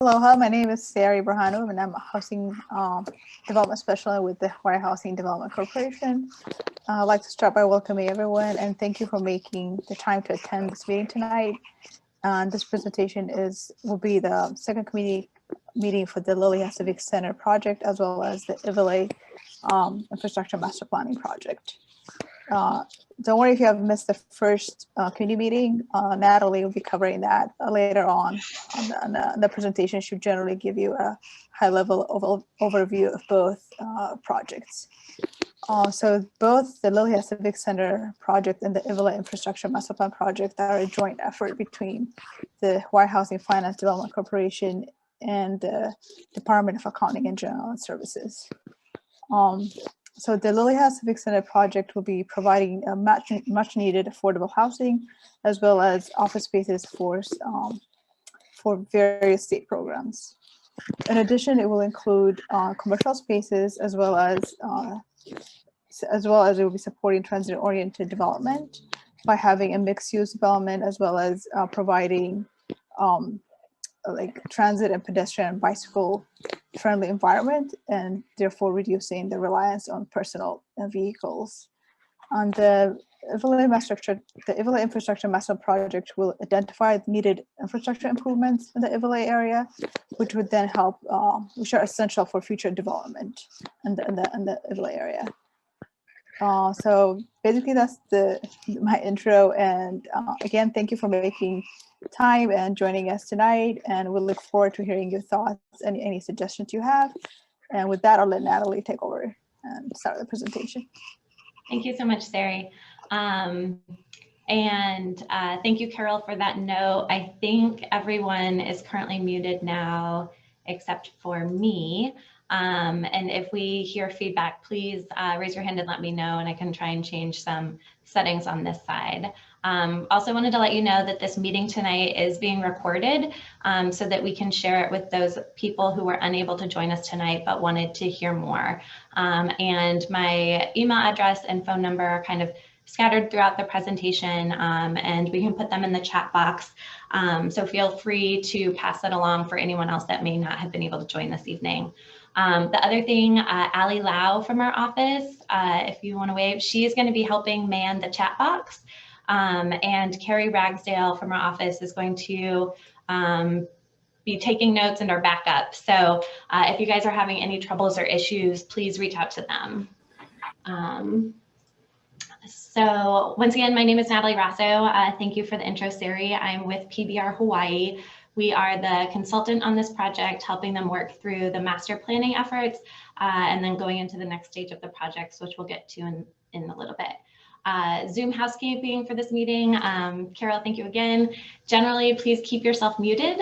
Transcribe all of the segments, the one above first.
Aloha, my name is Sari Brahanu, and I'm a housing development specialist with the Hawaii Housing Development Corporation. I'd like to start by welcoming everyone and thank you for making the time to attend this meeting tonight. This presentation will be the second committee meeting for the Liliha Civic Center project, as well as the Iwilei Infrastructure Master Planning project. Don't worry if you have missed the first community meeting. Natalie will be covering that later on the presentation. Should generally give you a high-level overview of both projects. So both the Liliha Civic Center project and the Iwilei Infrastructure Master Plan project are a joint effort between the Hawaii Housing Finance Development Corporation and the Department of Accounting and General Services. So the Liliha Civic Center project will be providing a much needed affordable housing, as well as office spaces for various state programs. In addition, it will include commercial spaces, as well as it will be supporting transit-oriented development by having a mixed-use development, as well as providing like transit and pedestrian and bicycle friendly environment, and therefore reducing the reliance on personal vehicles. On the Iwilei Infrastructure Master Project will identify needed infrastructure improvements in the Iwilei area, which would then help, which are essential for future development in the Iwilei area. So basically that's my intro, and again, thank you for making time and joining us tonight, and we'll look forward to hearing your thoughts and any suggestions you have. And with that, I'll let Natalie take over and start the presentation. Thank you so much, Sari. And thank you, Carol, for that note. I think everyone is currently muted now, except for me. And if we hear feedback, please raise your hand and let me know, and I can try and change some settings on this side. Also wanted to let you know that this meeting tonight is being recorded so that we can share it with those people who were unable to join us tonight but wanted to hear more. And my email address and phone number are kind of scattered throughout the presentation, and we can put them in the chat box. So feel free to pass that along for anyone else that may not have been able to join this evening. The other thing, Ali Lau from our office, if you want to wave, she is going to be helping man the chat box. And Carrie Ragsdale from our office is going to be taking notes and our backup. So if you guys are having any troubles or issues, please reach out to them. So once again, my name is Natalie Rasso. Thank you for the intro, Sari. I'm with PBR Hawaii. We are the consultant on this project, helping them work through the master planning efforts and then going into the next stage of the projects, which we'll get to in a little bit. Zoom housekeeping for this meeting. Carol, thank you again. Generally, please keep yourself muted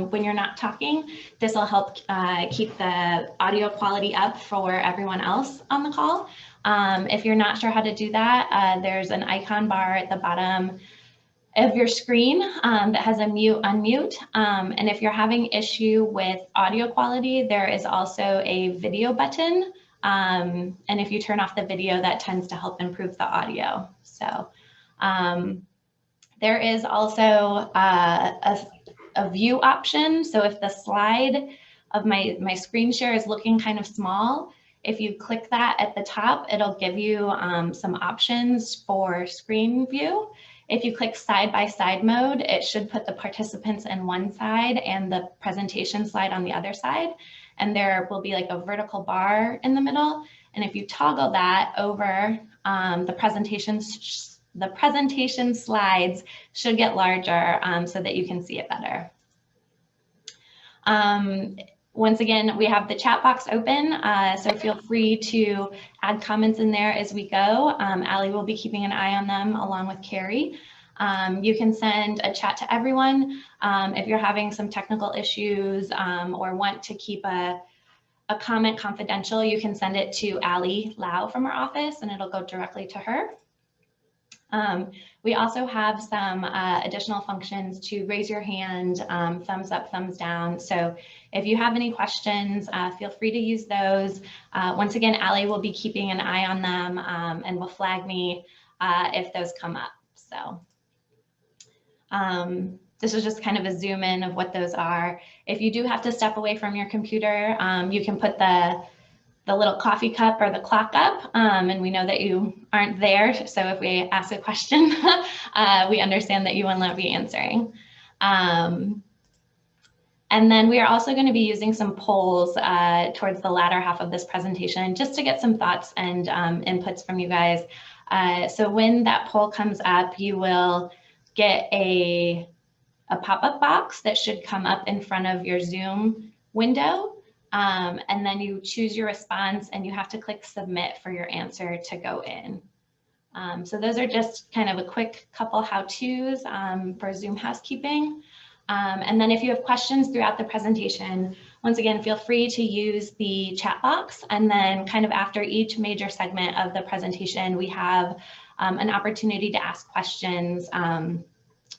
when you're not talking. This will help keep the audio quality up for everyone else on the call. If you're not sure how to do that, there's an icon bar at the bottom of your screen that has a mute, unmute. And if you're having issue with audio quality, there is also a video button. And if you turn off the video, that tends to help improve the audio. So there is also a view option. So if the slide of my screen share is looking kind of small, if you click that at the top, it'll give you some options for screen view. If you click side-by-side mode, it should put the participants in one side and the presentation slide on the other side. And there will be like a vertical bar in the middle. And if you toggle that over, the presentation slides should get larger so that you can see it better. Once again, we have the chat box open, so feel free to add comments in there as we go. Ali will be keeping an eye on them along with Carrie. You can send a chat to everyone. If you're having some technical issues or want to keep a comment confidential, you can send it to Ali Lau from our office and it'll go directly to her. We also have some additional functions to raise your hand, thumbs up, thumbs down. So if you have any questions, feel free to use those. Once again, Ali will be keeping an eye on them and will flag me if those come up. So this is just kind of a zoom in of what those are. If you do have to step away from your computer, you can put the little coffee cup or the clock up, and we know that you aren't there. So if we ask a question, we understand that you will not be answering. And then we are also going to be using some polls towards the latter half of this presentation, just to get some thoughts and inputs from you guys. So when that poll comes up, you will get a pop-up box that should come up in front of your Zoom window. And then you choose your response and you have to click submit for your answer to go in. So those are just kind of a quick couple how-tos for Zoom housekeeping. And then if you have questions throughout the presentation, once again, feel free to use the chat box. And then kind of after each major segment of the presentation, we have an opportunity to ask questions.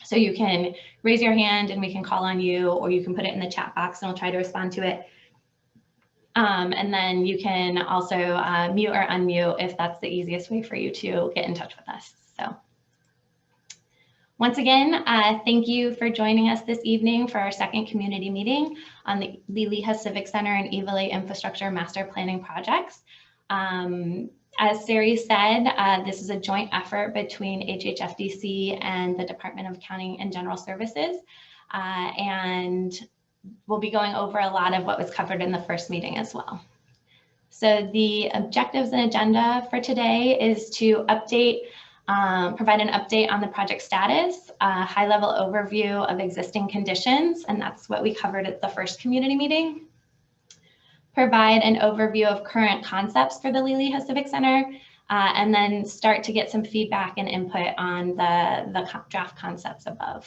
So you can raise your hand and we can call on you, or you can put it in the chat box and we'll try to respond to it. And then you can also mute or unmute if that's the easiest way for you to get in touch with us. So once again, thank you for joining us this evening for our second community meeting on the Liliha Civic Center and Iwilei Infrastructure Master Planning projects. As Sari said, this is a joint effort between HHFDC and the Department of Accounting and General Services. And we'll be going over a lot of what was covered in the first meeting as well. So the objectives and agenda for today is to provide an update on the project status, a high-level overview of existing conditions, and that's what we covered at the first community meeting. Provide an overview of current concepts for the Liliha Civic Center, and then start to get some feedback and input on the draft concepts above.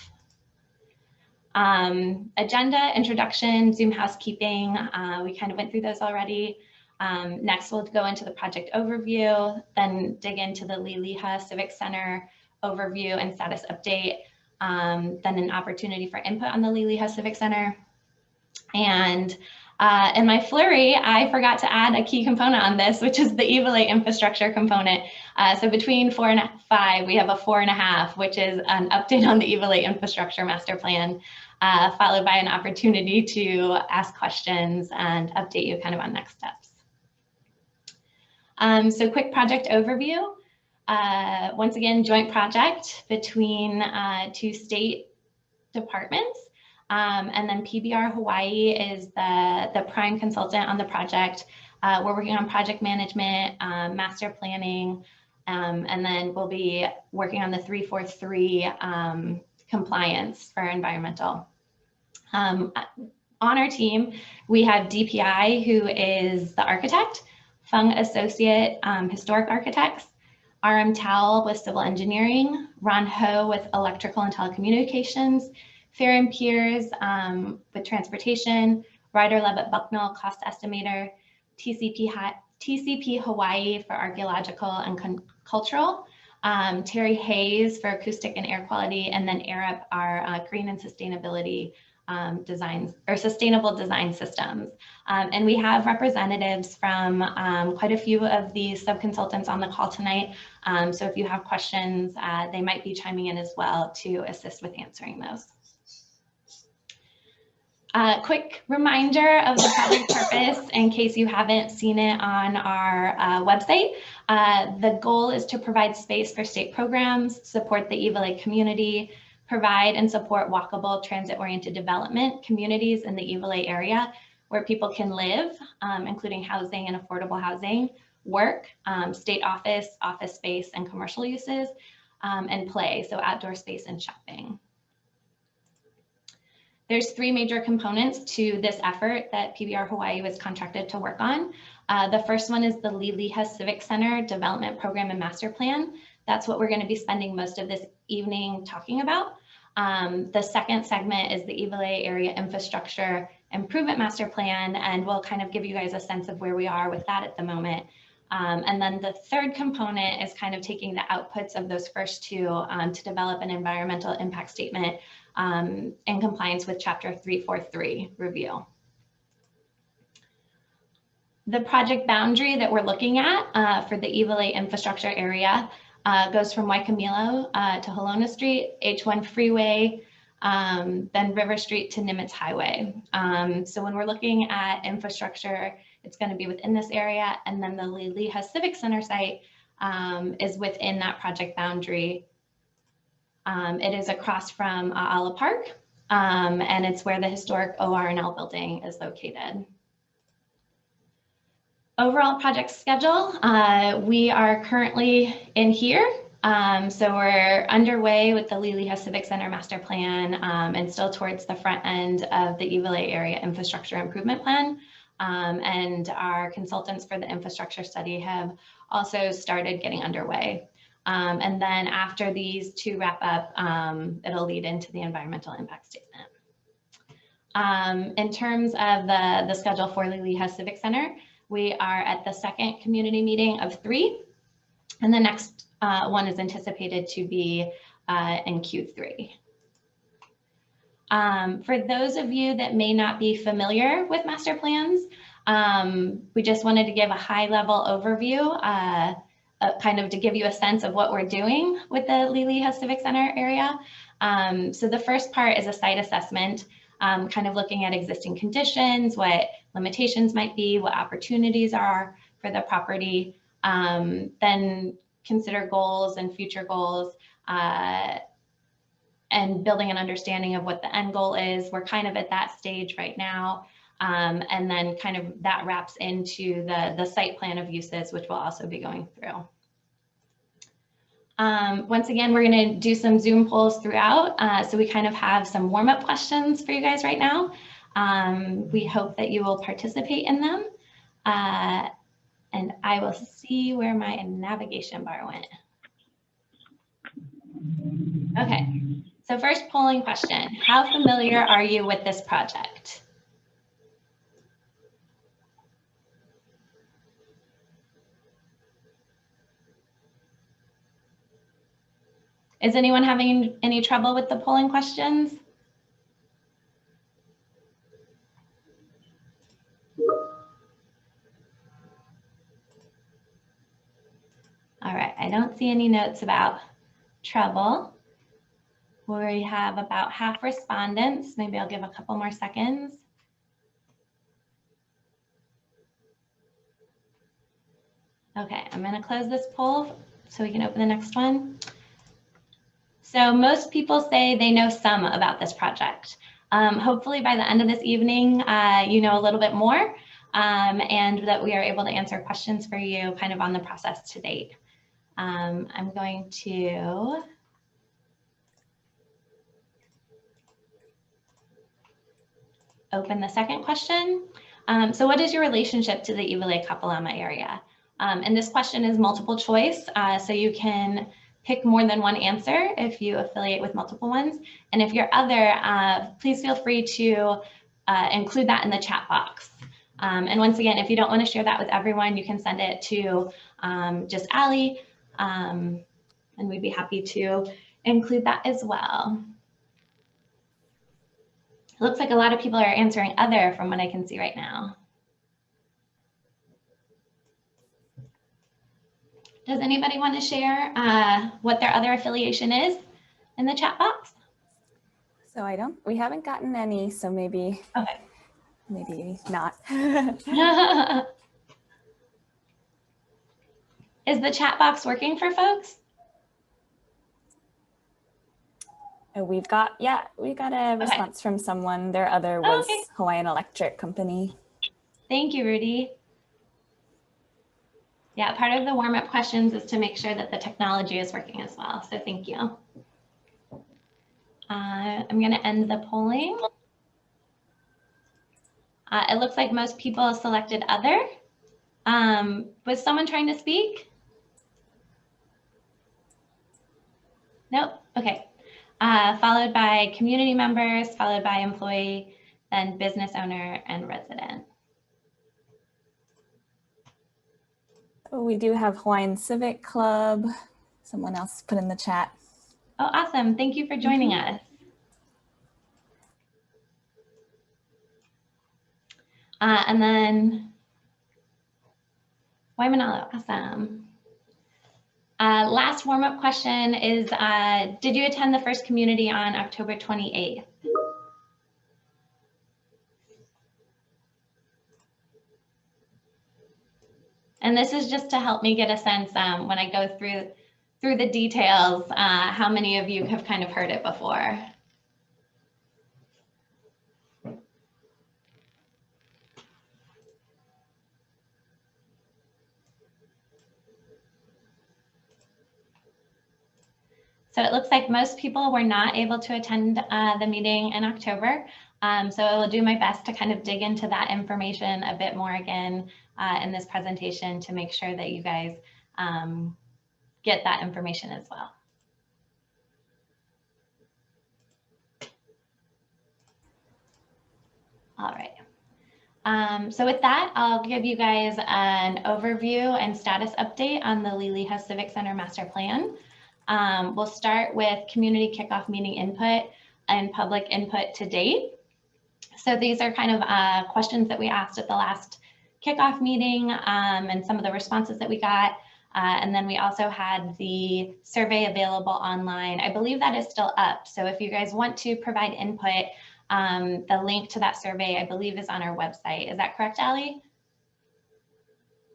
Agenda, introduction, Zoom housekeeping, we kind of went through those already. Next, we'll go into the project overview, then dig into the Liliha Civic Center overview and status update, then an opportunity for input on the Liliha Civic Center. And in my flurry, I forgot to add a key component on this, which is the Iwilei infrastructure component. So between 4 and 5, we have a 4.5, which is an update on the Iwilei infrastructure master plan, followed by an opportunity to ask questions and update you kind of on next steps. So quick project overview. Once again, joint project between 2 state departments. And then PBR Hawaii is the prime consultant on the project. We're working on project management, master planning, and then we'll be working on the 343 compliance for environmental. On our team, we have DPI, who is the architect, Fung Associate Historic Architects, RM Towell with Civil Engineering, Ron Ho with Electrical and Telecommunications, Farron Piers with Transportation, Ryder Levitt Bucknell, Cost Estimator, TCP Hawaii for Archaeological and Cultural, Terry Hayes for Acoustic and Air Quality, and then ARIP, our Green and Sustainability Designs or Sustainable Design Systems. And we have representatives from quite a few of these sub-consultants on the call tonight. So if you have questions, they might be chiming in as well to assist with answering those. Quick reminder of the project purpose in case you haven't seen it on our website. The goal is to provide space for state programs, support the Iwilei community, provide and support walkable transit-oriented development communities in the Iwilei area where people can live, including housing and affordable housing, work, state office space and commercial uses, and play, so outdoor space and shopping. There's 3 major components to this effort that PBR Hawaii was contracted to work on. The first one is the Liliha Civic Center Development Program and Master Plan. That's what we're going to be spending most of this evening talking about. The second segment is the Iwilei Area Infrastructure Improvement Master Plan, and we'll kind of give you guys a sense of where we are with that at the moment. And then the third component is kind of taking the outputs of those first 2 to develop an environmental impact statement in compliance with Chapter 343 review. The project boundary that we're looking at for the Iwilei infrastructure area goes from Waikimilo to Halona Street, H1 Freeway, then River Street to Nimitz Highway. So when we're looking at infrastructure, it's going to be within this area, and then the Liliha Civic Center site is within that project boundary. It is across from Ala Park, and it's where the historic OR&L building is located. Overall project schedule, we are currently in here. So we're underway with the Liliha Civic Center master plan and still towards the front end of the Iwilei area infrastructure improvement plan. And our consultants for the infrastructure study have also started getting underway. And then after these two wrap up, it'll lead into the environmental impact statement. In terms of the schedule for Liliha Civic Center, we are at the second community meeting of 3, and the next one is anticipated to be in Q3. For those of you that may not be familiar with master plans, we just wanted to give a high-level overview, kind of to give you a sense of what we're doing with the Liliha Civic Center area. So the first part is a site assessment, kind of looking at existing conditions, what limitations might be, what opportunities are for the property, then consider goals and future goals, and building an understanding of what the end goal is. We're kind of at that stage right now. And then kind of that wraps into the site plan of uses, which we'll also be going through. Once again, we're going to do some Zoom polls throughout. So we kind of have some warm-up questions for you guys right now. We hope that you will participate in them. And I will see where my navigation bar went. Okay, so first polling question. How familiar are you with this project? Is anyone having any trouble with the polling questions? All right, I don't see any notes about trouble. We have about half respondents. Maybe I'll give a couple more seconds. Okay, I'm going to close this poll so we can open the next one. So most people say they know some about this project. Hopefully by the end of this evening, you know a little bit more, and that we are able to answer questions for you kind of on the process to date. I'm going to open the second question. So what is your relationship to the Iwilei Kapalama area? And this question is multiple choice, so you can pick more than one answer if you affiliate with multiple ones. And if you're other, please feel free to include that in the chat box. And once again, if you don't want to share that with everyone, you can send it to just Allie, and we'd be happy to include that as well. It looks like a lot of people are answering other from what I can see right now. Does anybody want to share what their other affiliation is in the chat box? So we haven't gotten any, so maybe, okay. Maybe not. Is the chat box working for folks? We got a response from someone. Their other was Hawaiian Electric Company. Thank you, Rudy. Yeah, part of the warm-up questions is to make sure that the technology is working as well. So thank you. I'm going to end the polling. It looks like most people selected other. Was someone trying to speak? Nope. Okay. Followed by community members, followed by employee, then business owner and resident. We do have Hawaiian Civic Club. Someone else put in the chat. Oh, awesome. Thank you for joining us. And then Waimanalo, awesome. Last warm-up question is, did you attend the first community on October 28th? And this is just to help me get a sense when I go through the details, how many of you have kind of heard it before? So it looks like most people were not able to attend the meeting in October. So I will do my best to kind of dig into that information a bit more again in this presentation to make sure that you guys get that information as well. All right. So with that, I'll give you guys an overview and status update on the Liliha Civic Center Master Plan. We'll start with community kickoff meeting input and public input to date. So these are kind of questions that we asked at the last kickoff meeting and some of the responses that we got. And then we also had the survey available online. I believe that is still up. So if you guys want to provide input, the link to that survey, I believe, is on our website. Is that correct, Allie?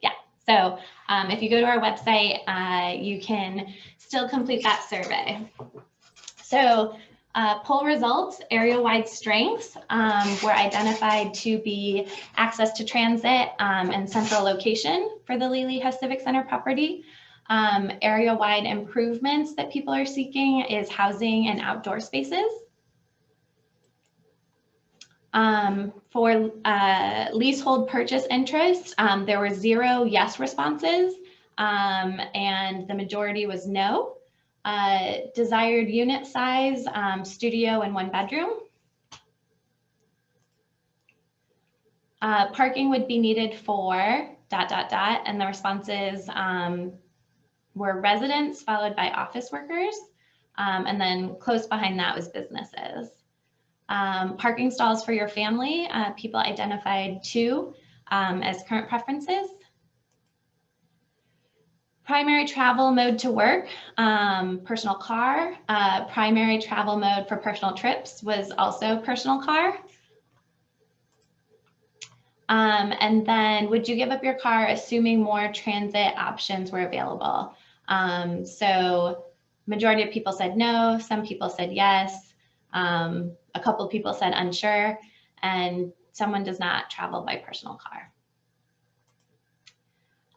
Yeah. So if you go to our website, you can still complete that survey. So poll results, area-wide strengths were identified to be access to transit and central location for the Liliha Civic Center property. Area-wide improvements that people are seeking is housing and outdoor spaces. For leasehold purchase interest, there were 0 yes responses and the majority was no. Desired unit size, studio and 1 bedroom. Parking would be needed for ... and the responses were residents followed by office workers. And then close behind that was businesses. Parking stalls for your family, people identified 2 as current preferences. Primary travel mode to work, personal car. Primary travel mode for personal trips was also personal car. And then would you give up your car assuming more transit options were available? So majority of people said no, some people said yes, a couple of people said unsure, and someone does not travel by personal car.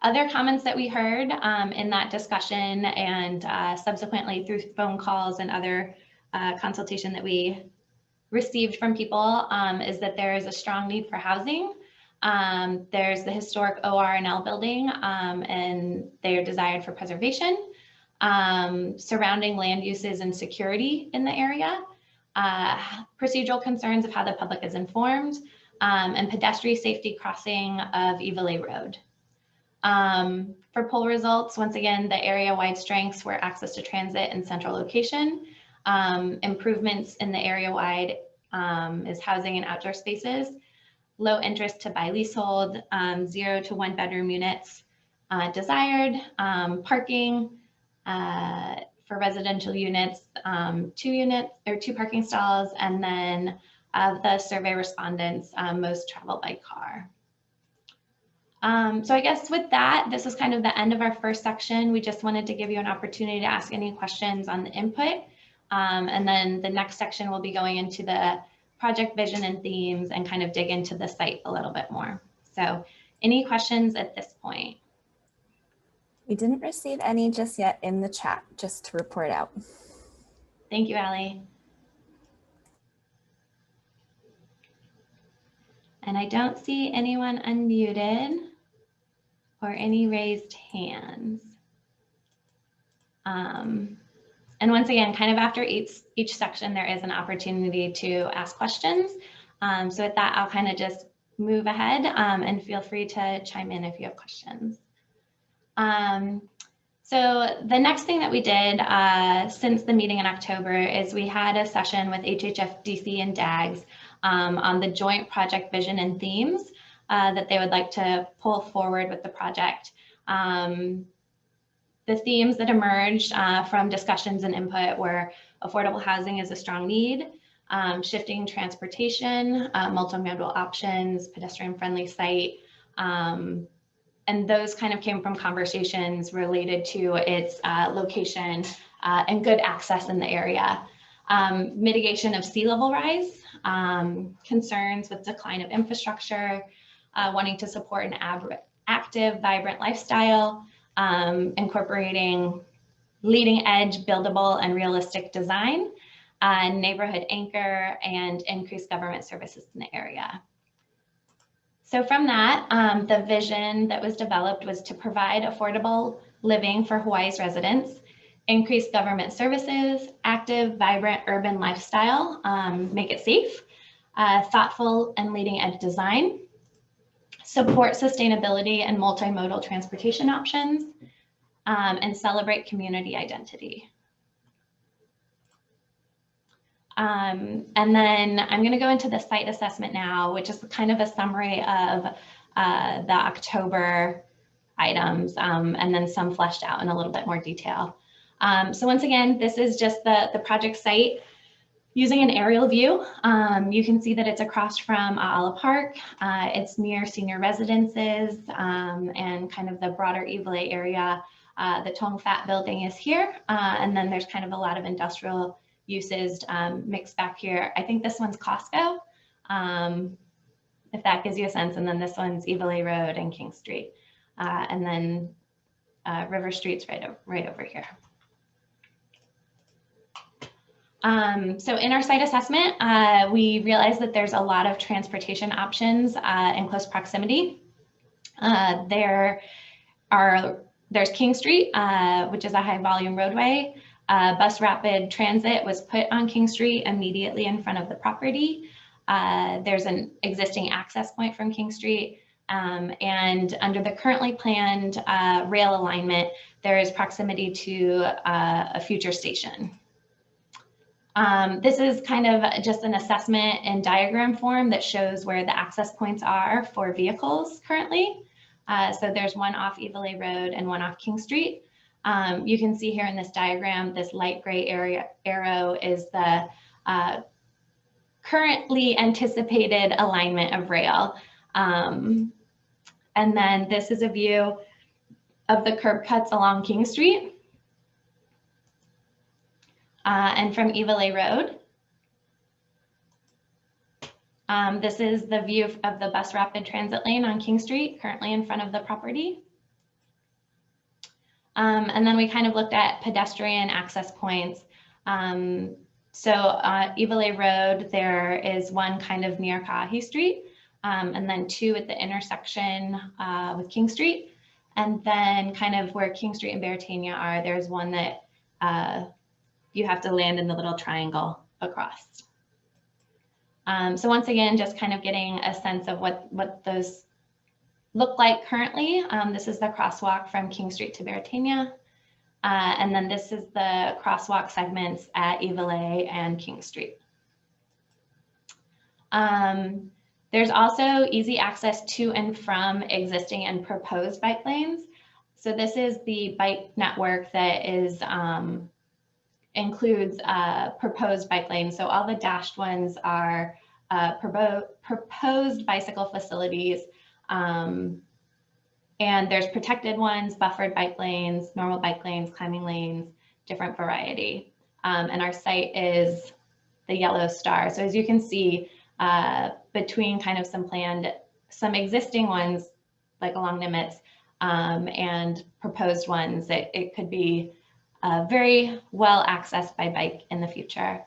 Other comments that we heard in that discussion and subsequently through phone calls and other consultation that we received from people is that there is a strong need for housing. There's the historic OR&L building and they are desired for preservation. Surrounding land uses and security in the area. Procedural concerns of how the public is informed and pedestrian safety crossing of Iwilei Road. For poll results, once again, the area-wide strengths were access to transit and central location. Improvements in the area-wide is housing and outdoor spaces. Low interest to buy leasehold, 0 to 1 bedroom units desired. Parking for residential units, 2 units or 2 parking stalls, and then the survey respondents, most travel by car. So I guess with that, this is kind of the end of our first section. We just wanted to give you an opportunity to ask any questions on the input. And then the next section will be going into the project vision and themes and kind of dig into the site a little bit more. So any questions at this point? We didn't receive any just yet in the chat, just to report out. Thank you, Allie. And I don't see anyone unmuted or any raised hands. And once again, kind of after each section, there is an opportunity to ask questions. So with that, I'll kind of just move ahead and feel free to chime in if you have questions. So the next thing that we did since the meeting in October is we had a session with HHF, DC, and DAGS on the joint project vision and themes that they would like to pull forward with the project. The themes that emerged from discussions and input were affordable housing is a strong need, shifting transportation, multimodal options, pedestrian-friendly site, and those kind of came from conversations related to its location and good access in the area. Mitigation of sea level rise, concerns with decline of infrastructure, wanting to support an active, vibrant lifestyle, incorporating leading edge, buildable, and realistic design, neighborhood anchor, and increased government services in the area. So from that, the vision that was developed was to provide affordable living for Hawaii's residents, increase government services, active, vibrant urban lifestyle, make it safe, thoughtful and leading edge design, support sustainability and multimodal transportation options, and celebrate community identity. And then I'm going to go into the site assessment now, which is kind of a summary of the October items, and then some fleshed out in a little bit more detail. So once again, this is just the project site. Using an aerial view, you can see that it's across from A'ala Park. It's near senior residences and kind of the broader Iwilei area. The Tong Fat building is here, and then there's kind of a lot of industrial uses mixed back here. I think this one's Costco, if that gives you a sense, and then this one's Iwilei Road and King Street, and then River Street's right over here. So in our site assessment, we realized that there's a lot of transportation options in close proximity. There's King Street, which is a high volume roadway. Bus rapid transit was put on King Street immediately in front of the property. There's an existing access point from King Street. And under the currently planned rail alignment, there is proximity to a future station. This is kind of just an assessment in diagram form that shows where the access points are for vehicles currently. So there's one off Iwilei Road and one off King Street. You can see here in this diagram, this light gray arrow is the currently anticipated alignment of rail. And then this is a view of the curb cuts along King Street. And from Iwilei Road. This is the view of the bus rapid transit lane on King Street, currently in front of the property. And then we kind of looked at pedestrian access points. So Iwilei Road, there is one kind of near Ka'ahi Street, and then two at the intersection with King Street. And then kind of where King Street and Beretania are, there's one that you have to land in the little triangle across. So once again, just kind of getting a sense of what those look like currently. This is the crosswalk from King Street to Beretania. And then this is the crosswalk segments at Iwilei and King Street. There's also easy access to and from existing and proposed bike lanes. So this is the bike network that is includes proposed bike lanes. So all the dashed ones are proposed bicycle facilities. And there's protected ones, buffered bike lanes, normal bike lanes, climbing lanes, different variety. And our site is the yellow star. So as you can see, between kind of some existing ones, like along Nimitz, and proposed ones, it could be very well accessed by bike in the future.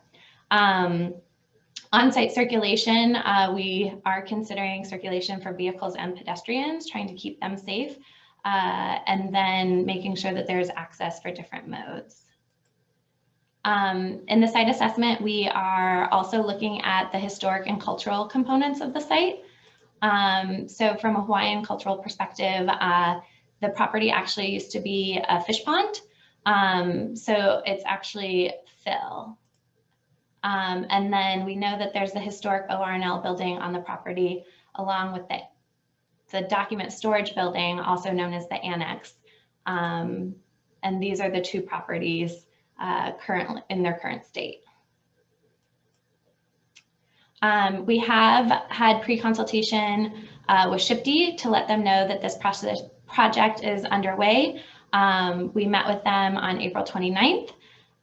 On-site circulation, we are considering circulation for vehicles and pedestrians, trying to keep them safe, and then making sure that there's access for different modes. In the site assessment, we are also looking at the historic and cultural components of the site. So from a Hawaiian cultural perspective, the property actually used to be a fish pond. So it's actually fill. And then we know that there's the historic ORNL building on the property, along with the document storage building, also known as the annex. And these are the two properties currently in their current state. We have had pre-consultation with SHPD to let them know that this project is underway. We met with them on April 29th.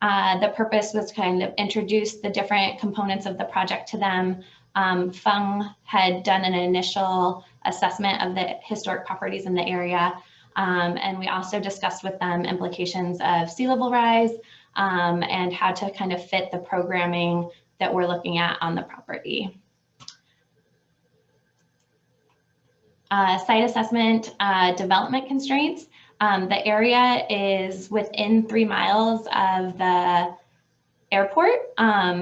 The purpose was to kind of introduce the different components of the project to them. Fung had done an initial assessment of the historic properties in the area. And we also discussed with them implications of sea level rise and how to kind of fit the programming that we're looking at on the property. Site assessment, development constraints. The area is within 3 miles of the airport,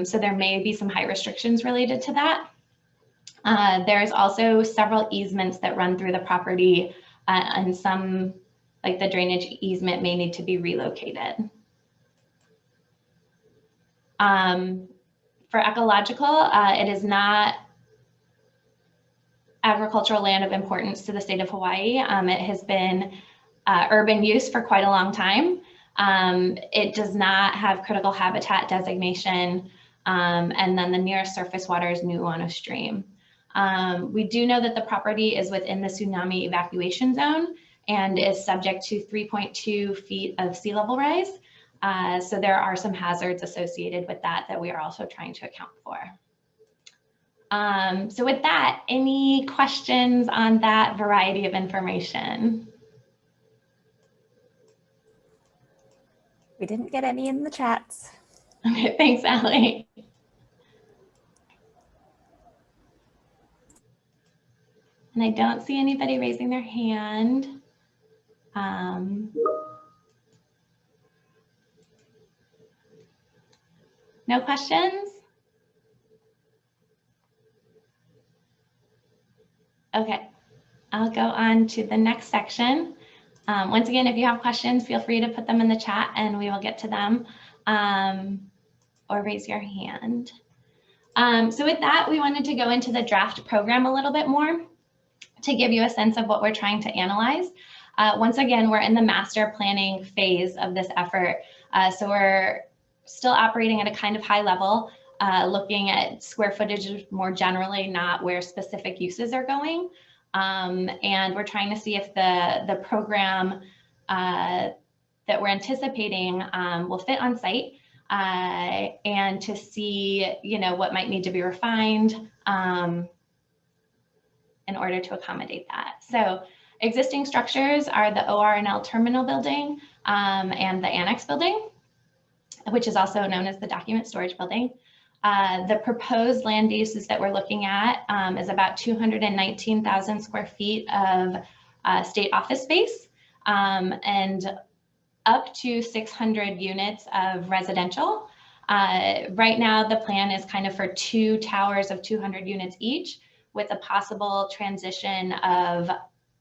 so there may be some height restrictions related to that. There's also several easements that run through the property, and some, like the drainage easement, may need to be relocated. For ecological, it is not agricultural land of importance to the state of Hawaii. It has been urban use for quite a long time. It does not have critical habitat designation, and then the nearest surface water is Nuuanu Stream. We do know that the property is within the tsunami evacuation zone and is subject to 3.2 feet of sea level rise. So there are some hazards associated with that we are also trying to account for. So with that, any questions on that variety of information? We didn't get any in the chats. Okay, thanks, Allie. And I don't see anybody raising their hand. No questions? Okay, I'll go on to the next section. Once again, if you have questions, feel free to put them in the chat and we will get to them, or raise your hand. So with that, we wanted to go into the draft program a little bit more to give you a sense of what we're trying to analyze. Once again, we're in the master planning phase of this effort. So we're still operating at a kind of high level, looking at square footage more generally, not where specific uses are going. And we're trying to see if the program that we're anticipating will fit on site, and to see, what might need to be refined in order to accommodate that. So existing structures are the OR&L terminal building and the annex building, which is also known as the document storage building. The proposed land uses that we're looking at is about 219,000 square feet of state office space and up to 600 units of residential. Right now, the plan is kind of for 2 towers of 200 units each, with a possible transition of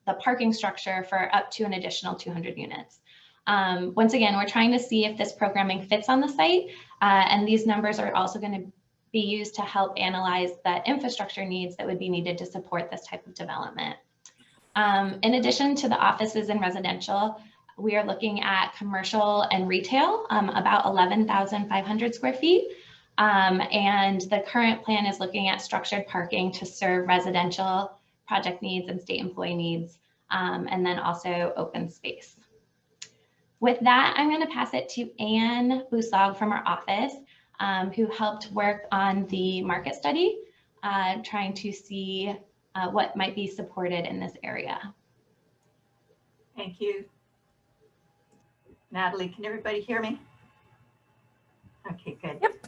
the parking structure for up to an additional 200 units. Once again, we're trying to see if this programming fits on the site, and these numbers are also going to be used to help analyze the infrastructure needs that would be needed to support this type of development. In addition to the offices and residential, we are looking at commercial and retail, about 11,500 square feet. And the current plan is looking at structured parking to serve residential project needs and state employee needs, and then also open space. With that, I'm going to pass it to Anne Busog from our office, who helped work on the market study, trying to see what might be supported in this area. Thank you. Natalie, can everybody hear me? Okay, good. Yep.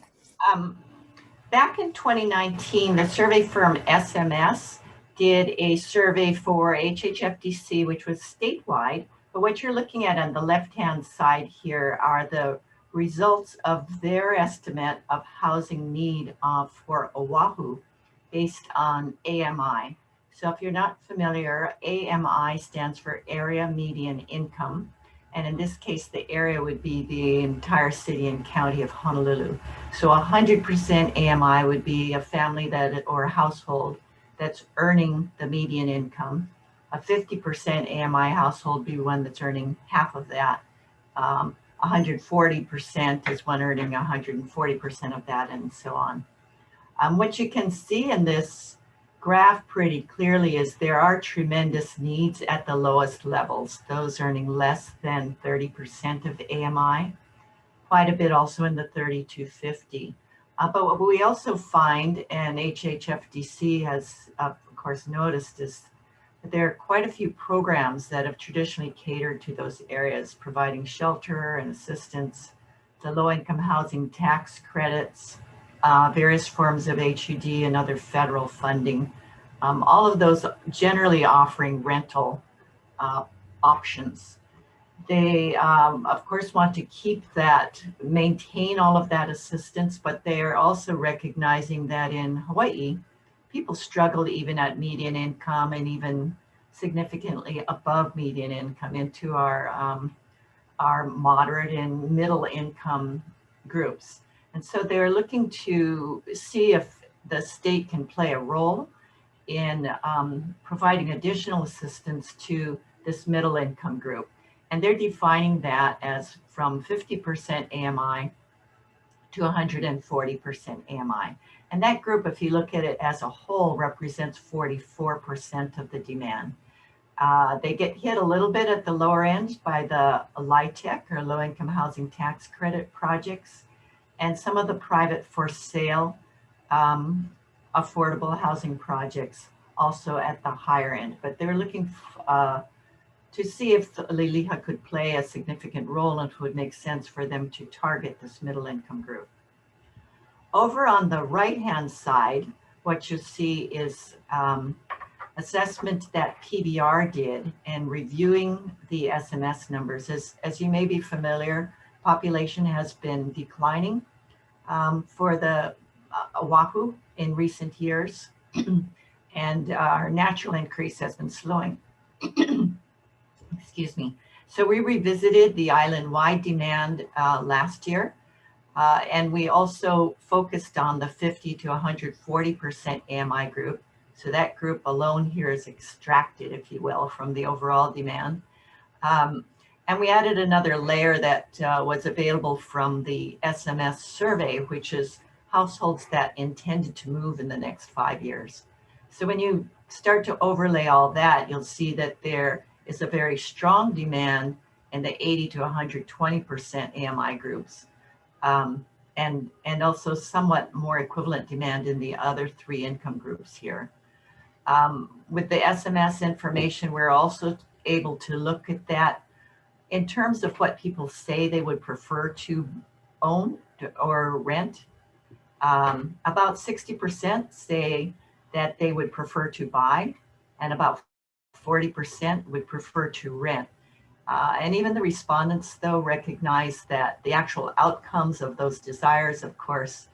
Back in 2019, the survey firm SMS did a survey for HHFDC, which was statewide. But what you're looking at on the left-hand side here are the results of their estimate of housing need for Oahu based on AMI. So if you're not familiar, AMI stands for Area Median Income. And in this case, the area would be the entire city and county of Honolulu. So 100% AMI would be a family or a household that's earning the median income. A 50% AMI household would be one that's earning half of that. 140% is one earning 140% of that, and so on. What you can see in this graph pretty clearly is there are tremendous needs at the lowest levels, those earning less than 30% of AMI, quite a bit also in the 30 to 50. But what we also find, and HHFDC has of course noticed, is that there are quite a few programs that have traditionally catered to those areas, providing shelter and assistance to low-income housing tax credits, various forms of HUD and other federal funding, all of those generally offering rental options. They, of course, want to keep that, maintain all of that assistance, but they are also recognizing that in Hawaii, people struggle even at median income and even significantly above median income into our moderate and middle income groups. And so they're looking to see if the state can play a role in providing additional assistance to this middle income group. And they're defining that as from 50% AMI to 140% AMI. And that group, if you look at it as a whole, represents 44% of the demand. They get hit a little bit at the lower end by the LIHTC, or low-income housing tax credit projects, and some of the private for sale affordable housing projects also at the higher end. But they're looking to see if Liliha could play a significant role and it would make sense for them to target this middle income group. Over on the right-hand side, what you see is assessment that PBR did in reviewing the SMS numbers. As you may be familiar, population has been declining for the Oahu in recent years, and our natural increase has been slowing. Excuse me. So we revisited the island-wide demand last year, and we also focused on the 50 to 140% AMI group. So that group alone here is extracted, if you will, from the overall demand. And we added another layer that was available from the SMS survey, which is households that intended to move in the next 5 years. So when you start to overlay all that, you'll see that there is a very strong demand in the 80 to 120% AMI groups, and also somewhat more equivalent demand in the other three income groups here. With the SMS information, we're also able to look at that in terms of what people say they would prefer to own or rent. About 60% say that they would prefer to buy, and about 40% would prefer to rent. And even the respondents, though, recognize that the actual outcomes of those desires, of course,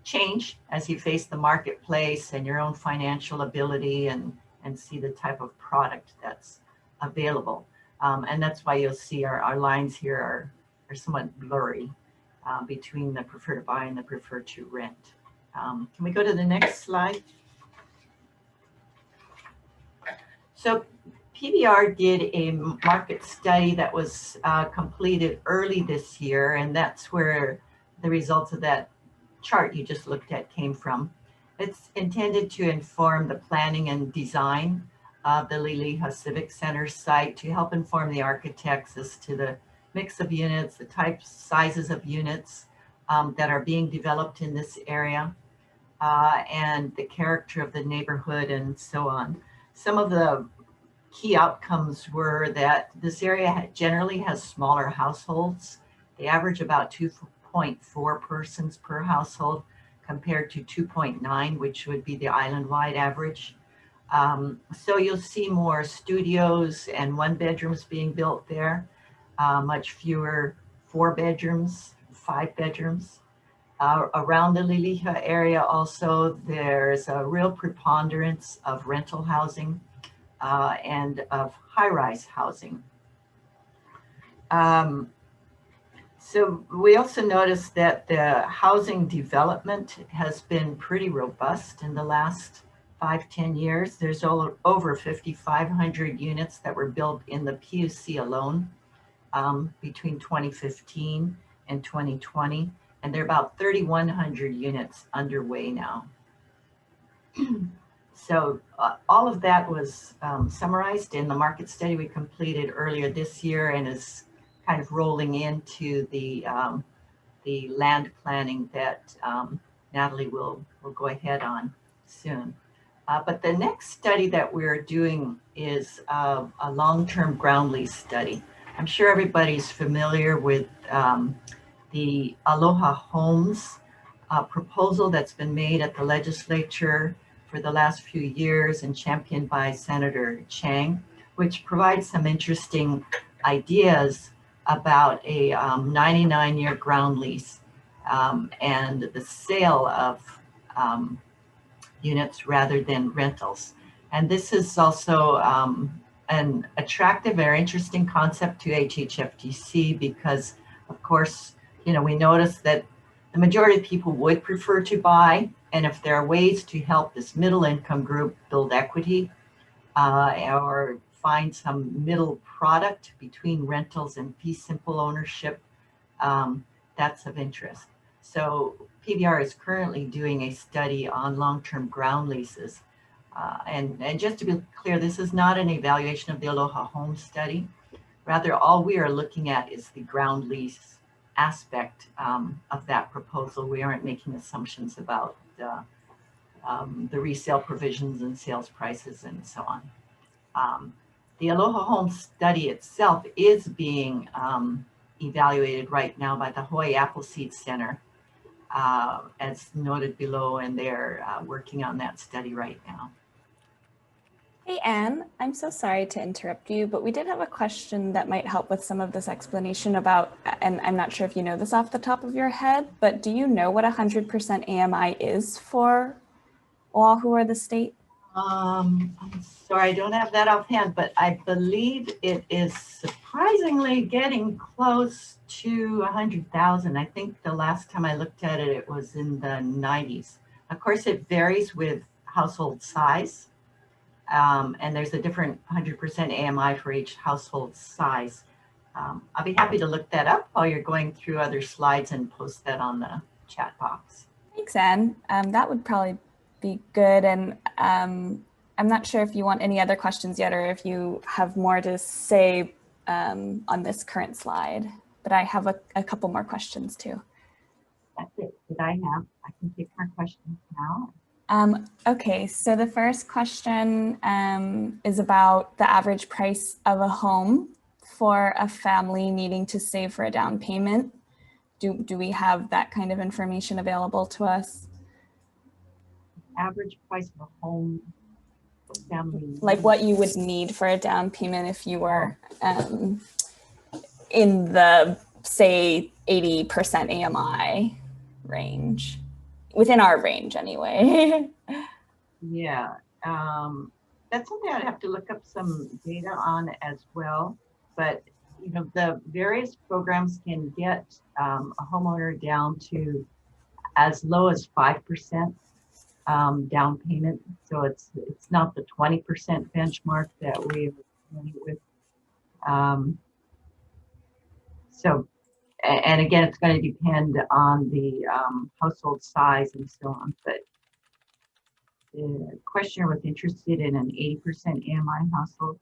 change as you face the marketplace and your own financial ability and see the type of product that's available. And that's why you'll see our lines here are somewhat blurry between the prefer to buy and the prefer to rent. Can we go to the next slide? So PBR did a market study that was completed early this year, and that's where the results of that chart you just looked at came from. It's intended to inform the planning and design of the Liliha Civic Center site, to help inform the architects as to the mix of units, the types, sizes of units that are being developed in this area, and the character of the neighborhood and so on. Some of the key outcomes were that this area generally has smaller households. They average about 2.4 persons per household compared to 2.9, which would be the island-wide average. So you'll see more studios and 1 bedrooms being built there, much fewer 4 bedrooms, 5 bedrooms. Around the Liliha area also, there's a real preponderance of rental housing and of high-rise housing. So we also noticed that the housing development has been pretty robust in the last 5-10 years. There's over 5,500 units that were built in the PUC alone between 2015 and 2020, and there are about 3,100 units underway now. So all of that was summarized in the market study we completed earlier this year and is kind of rolling into the land planning that Natalie will go ahead on soon. But the next study that we're doing is a long-term ground lease study. I'm sure everybody's familiar with the Aloha Homes proposal that's been made at the legislature for the last few years and championed by Senator Chang, which provides some interesting ideas about a 99-year ground lease and the sale of units rather than rentals. And this is also an attractive or interesting concept to HHFDC because, of course, we noticed that the majority of people would prefer to buy, and if there are ways to help this middle income group build equity or find some middle product between rentals and fee simple ownership, that's of interest. So PBR is currently doing a study on long-term ground leases. And just to be clear, this is not an evaluation of the Aloha Home study. Rather, all we are looking at is the ground lease aspect of that proposal. We aren't making assumptions about the resale provisions and sales prices and so on. The Aloha Home study itself is being evaluated right now by the Hawaii Appleseed Center, as noted below, and they're working on that study right now. Hey, Anne, I'm so sorry to interrupt you, but we did have a question that might help with some of this explanation about, and I'm not sure if you know this off the top of your head, but do you know what 100% AMI is for Oahu or the state? I'm sorry, I don't have that offhand, but I believe it is surprisingly getting close to 100,000. I think the last time I looked at it, it was in the 90s. Of course, it varies with household size. And there's a different 100% AMI for each household size. I'll be happy to look that up while you're going through other slides and post that on the chat box. Thanks, Anne. That would probably be good. And I'm not sure if you want any other questions yet or if you have more to say on this current slide, but I have a couple more questions too. That's it that I have. I can take more questions now. Okay, so the first question is about the average price of a home for a family needing to save for a down payment. Do we have that kind of information available to us? Average price of a home for family. Like what you would need for a down payment if you were in the, say, 80% AMI range. Within our range anyway. Yeah, that's something I'd have to look up some data on as well. But the various programs can get a homeowner down to as low as 5% down payment. So it's not the 20% benchmark that we're familiar with. And again, it's going to depend on the household size and so on. But the questioner was interested in an 80% AMI household.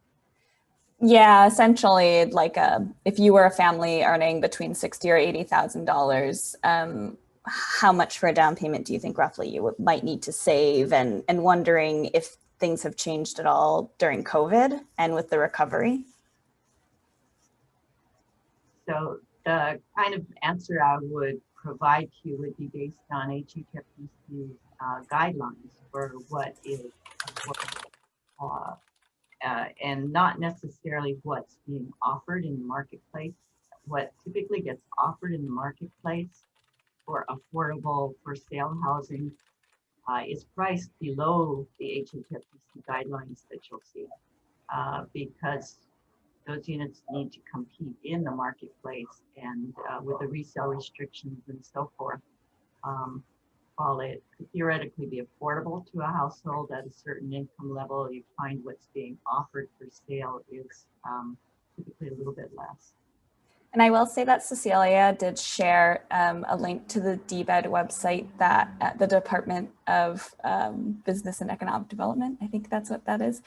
Yeah, essentially, like if you were a family earning between $60,000 or $80,000, how much for a down payment do you think roughly you might need to save? And wondering if things have changed at all during COVID and with the recovery. So the kind of answer I would provide to you would be based on HHFDC's guidelines for what is affordable, and not necessarily what's being offered in the marketplace. What typically gets offered in the marketplace for affordable for sale housing is priced below the HHFDC guidelines that you'll see, because those units need to compete in the marketplace, and with the resale restrictions and so forth. While it could theoretically be affordable to a household at a certain income level, you find what's being offered for sale is typically a little bit less. And I will say that Cecilia did share a link to the DBED website that the Department of Business and Economic Development, I think that's what that is,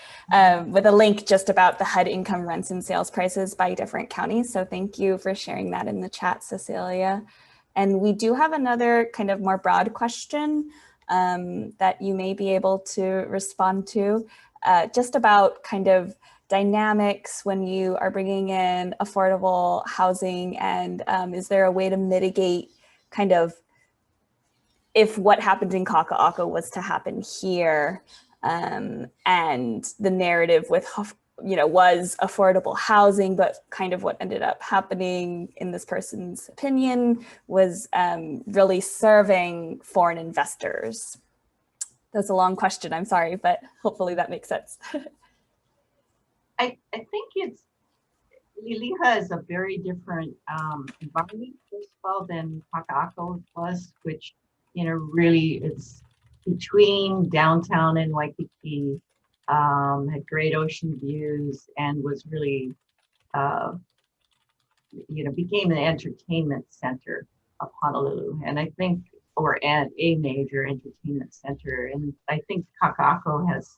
with a link just about the HUD income, rents, and sales prices by different counties. So thank you for sharing that in the chat, Cecilia. And we do have another kind of more broad question that you may be able to respond to, just about kind of dynamics when you are bringing in affordable housing, and is there a way to mitigate kind of if what happened in Kaka'ako was to happen here, and the narrative with, you know, was affordable housing, but kind of what ended up happening in this person's opinion was really serving foreign investors. That's a long question, I'm sorry, but hopefully that makes sense. I think Liliha is a very different environment, first of all, than Kaka'ako was, which, you know, really it's between downtown and Waikiki, had great ocean views, and was really, you know, became an entertainment center of Honolulu. And I think, or a major entertainment center. And I think Kaka'ako has,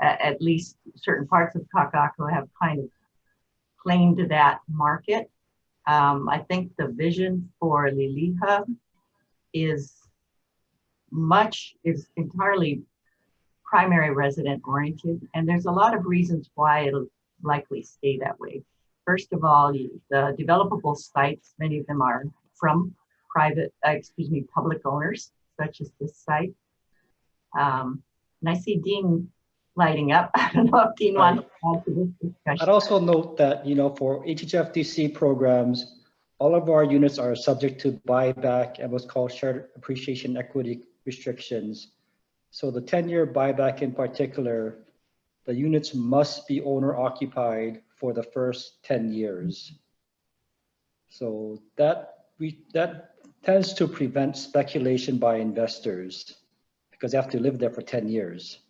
at least certain parts of Kaka'ako have kind of claimed that market. I think the vision for Liliha is entirely primary resident oriented, and there's a lot of reasons why it'll likely stay that way. First of all, the developable sites, many of them are from public owners, such as this site. And I see Dean lighting up. I don't know if Dean wants to add to this discussion. I'd also note that, you know, for HHFDC programs, all of our units are subject to buyback and what's called shared appreciation equity restrictions. So the 10-year buyback in particular, the units must be owner occupied for the first 10 years. So that tends to prevent speculation by investors because they have to live there for 10 years.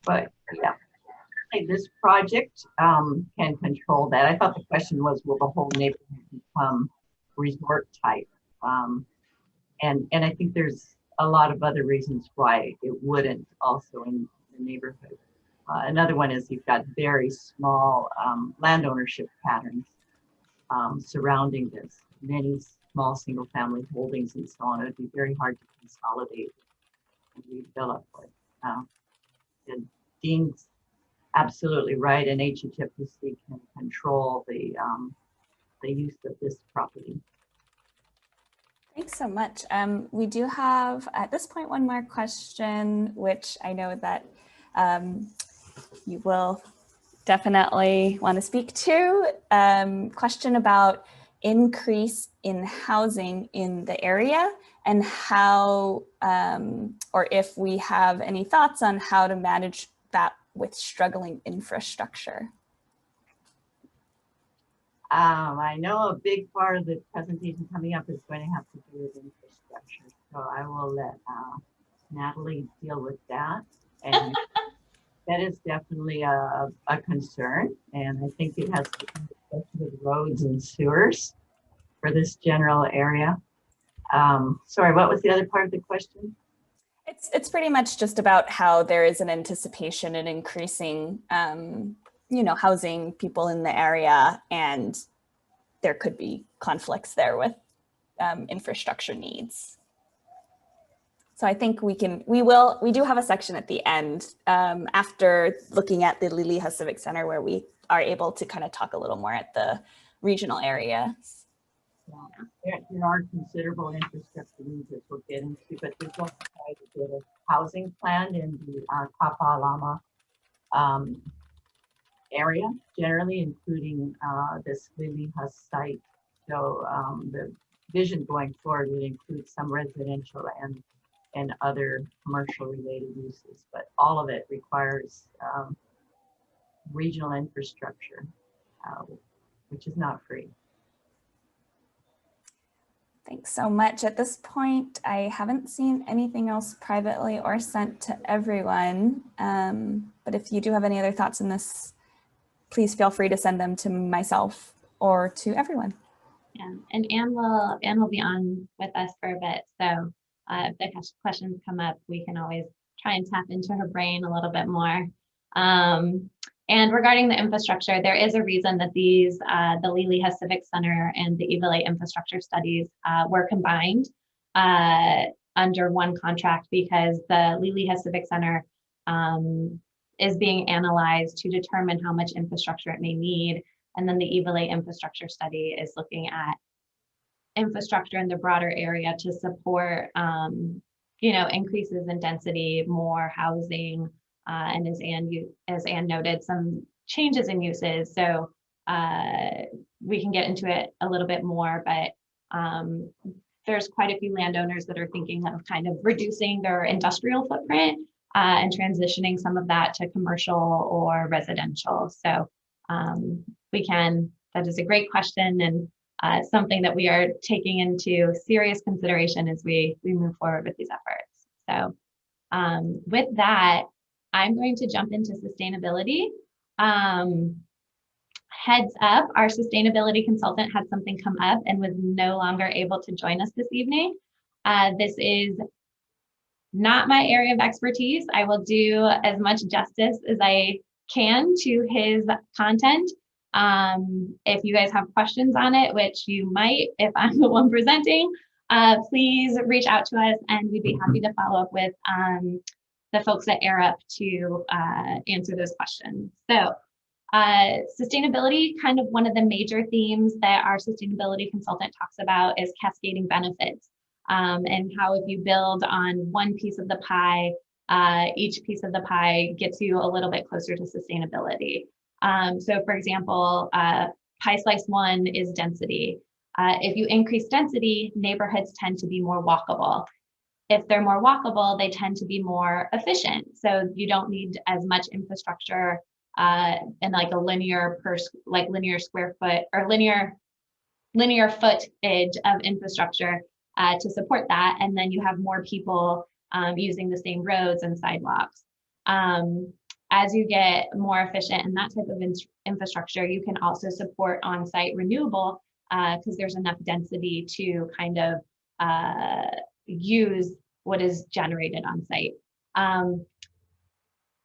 But yeah, this project can control that. I thought the question was, will the whole neighborhood become resort type? And I think there's a lot of other reasons why it wouldn't also in the neighborhood. Another one is you've got very small land ownership patterns surrounding this. Many small single family holdings and so on. It would be very hard to consolidate and redevelop it. And Dean's absolutely right, and HHFDC can control the use of this property. Thanks so much. We do have at this point one more question, which I know that you will definitely want to speak to. Question about increase in housing in the area and how, or if we have any thoughts on how to manage that with struggling infrastructure. I know a big part of the presentation coming up is going to have to do with infrastructure. So I will let Natalie deal with that. And that is definitely a concern. And I think it has to do with roads and sewers for this general area. Sorry, what was the other part of the question? It's pretty much just about how there is an anticipation in increasing you know, housing people in the area, and there could be conflicts there with infrastructure needs. So I think we do have a section at the end after looking at the Liliha Civic Center where we are able to kind of talk a little more at the regional area. Yeah, there are considerable infrastructure needs that we'll get into, but there's also quite a bit of housing planned in the Kapalama area, generally, including this Liliha site. So the vision going forward would include some residential and other commercial related uses, but all of it requires regional infrastructure, which is not free. Thanks so much. At this point, I haven't seen anything else privately or sent to everyone, but if you do have any other thoughts in this, please feel free to send them to myself or to everyone. Yeah, and Anne will be on with us for a bit. So if the questions come up, we can always try and tap into her brain a little bit more. And regarding the infrastructure, there is a reason that these, the Liliha Civic Center and the Iwilei infrastructure studies were combined under one contract, because the Liliha Civic Center is being analyzed to determine how much infrastructure it may need. And then the Iwilei infrastructure study is looking at infrastructure in the broader area to support, you know, increases in density, more housing, and as Anne noted, some changes in uses. So we can get into it a little bit more, but there's quite a few landowners that are thinking of kind of reducing their industrial footprint and transitioning some of that to commercial or residential. So that is a great question, and something that we are taking into serious consideration as we move forward with these efforts. So with that, I'm going to jump into sustainability. Heads up, our sustainability consultant had something come up and was no longer able to join us this evening. This is not my area of expertise. I will do as much justice as I can to his content. If you guys have questions on it, which you might if I'm the one presenting, please reach out to us and we'd be happy to follow up with the folks at AirUp to answer those questions. So sustainability, kind of one of the major themes that our sustainability consultant talks about is cascading benefits, and how if you build on one piece of the pie, each piece of the pie gets you a little bit closer to sustainability. So for example, pie slice one is density. If you increase density, neighborhoods tend to be more walkable. If they're more walkable, they tend to be more efficient. So you don't need as much infrastructure and like a linear square foot or linear footage of infrastructure to support that. And then you have more people using the same roads and sidewalks. As you get more efficient in that type of infrastructure, you can also support on-site renewable because there's enough density to kind of use what is generated on site.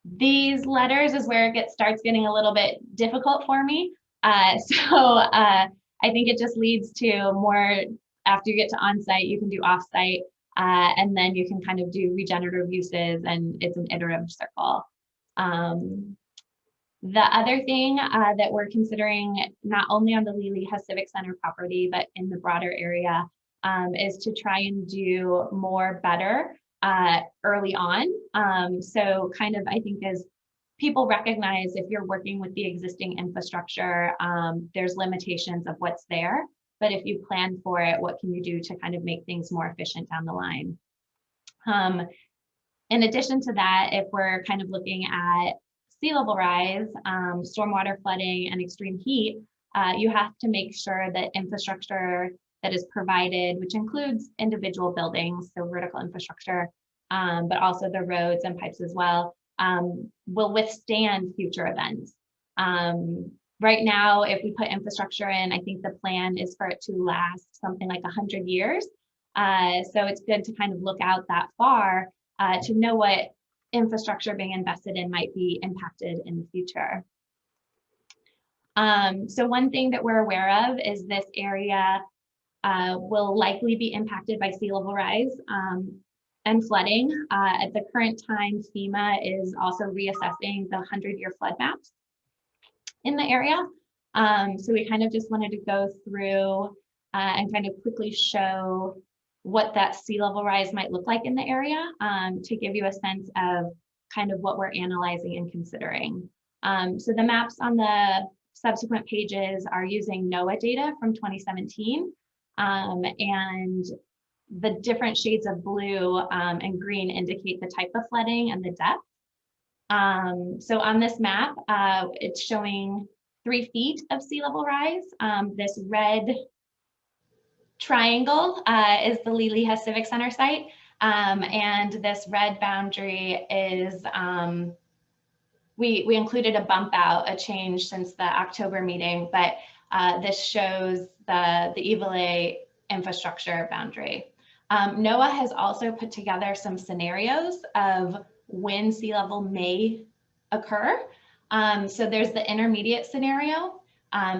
These letters is where it starts getting a little bit difficult for me. I think it just leads to more, after you get to on-site, you can do off-site, and then you can kind of do regenerative uses, and it's an iterative circle. The other thing that we're considering, not only on the Liliha Civic Center property, but in the broader area, is to try and do more better early on. So kind of, I think, as people recognize, if you're working with the existing infrastructure, there's limitations of what's there. But if you plan for it, what can you do to kind of make things more efficient down the line? In addition to that, if we're kind of looking at sea level rise, stormwater flooding, and extreme heat, you have to make sure that infrastructure that is provided, which includes individual buildings, so vertical infrastructure, but also the roads and pipes as well, will withstand future events. Right now, if we put infrastructure in, I think the plan is for it to last something like 100 years. So it's good to kind of look out that far to know what infrastructure being invested in might be impacted in the future. So one thing that we're aware of is this area will likely be impacted by sea level rise and flooding. At the current time, FEMA is also reassessing the 100-year flood maps in the area. So we kind of just wanted to go through and kind of quickly show what that sea level rise might look like in the area to give you a sense of kind of what we're analyzing and considering. So the maps on the subsequent pages are using NOAA data from 2017. And the different shades of blue and green indicate the type of flooding and the depth. So on this map, it's showing 3 feet of sea level rise. This red triangle is the Liliha Civic Center site. And this red boundary is, we included a bump out, a change since the October meeting, but this shows the Iwilei infrastructure boundary. NOAA has also put together some scenarios of when sea level may occur. So there's the intermediate scenario,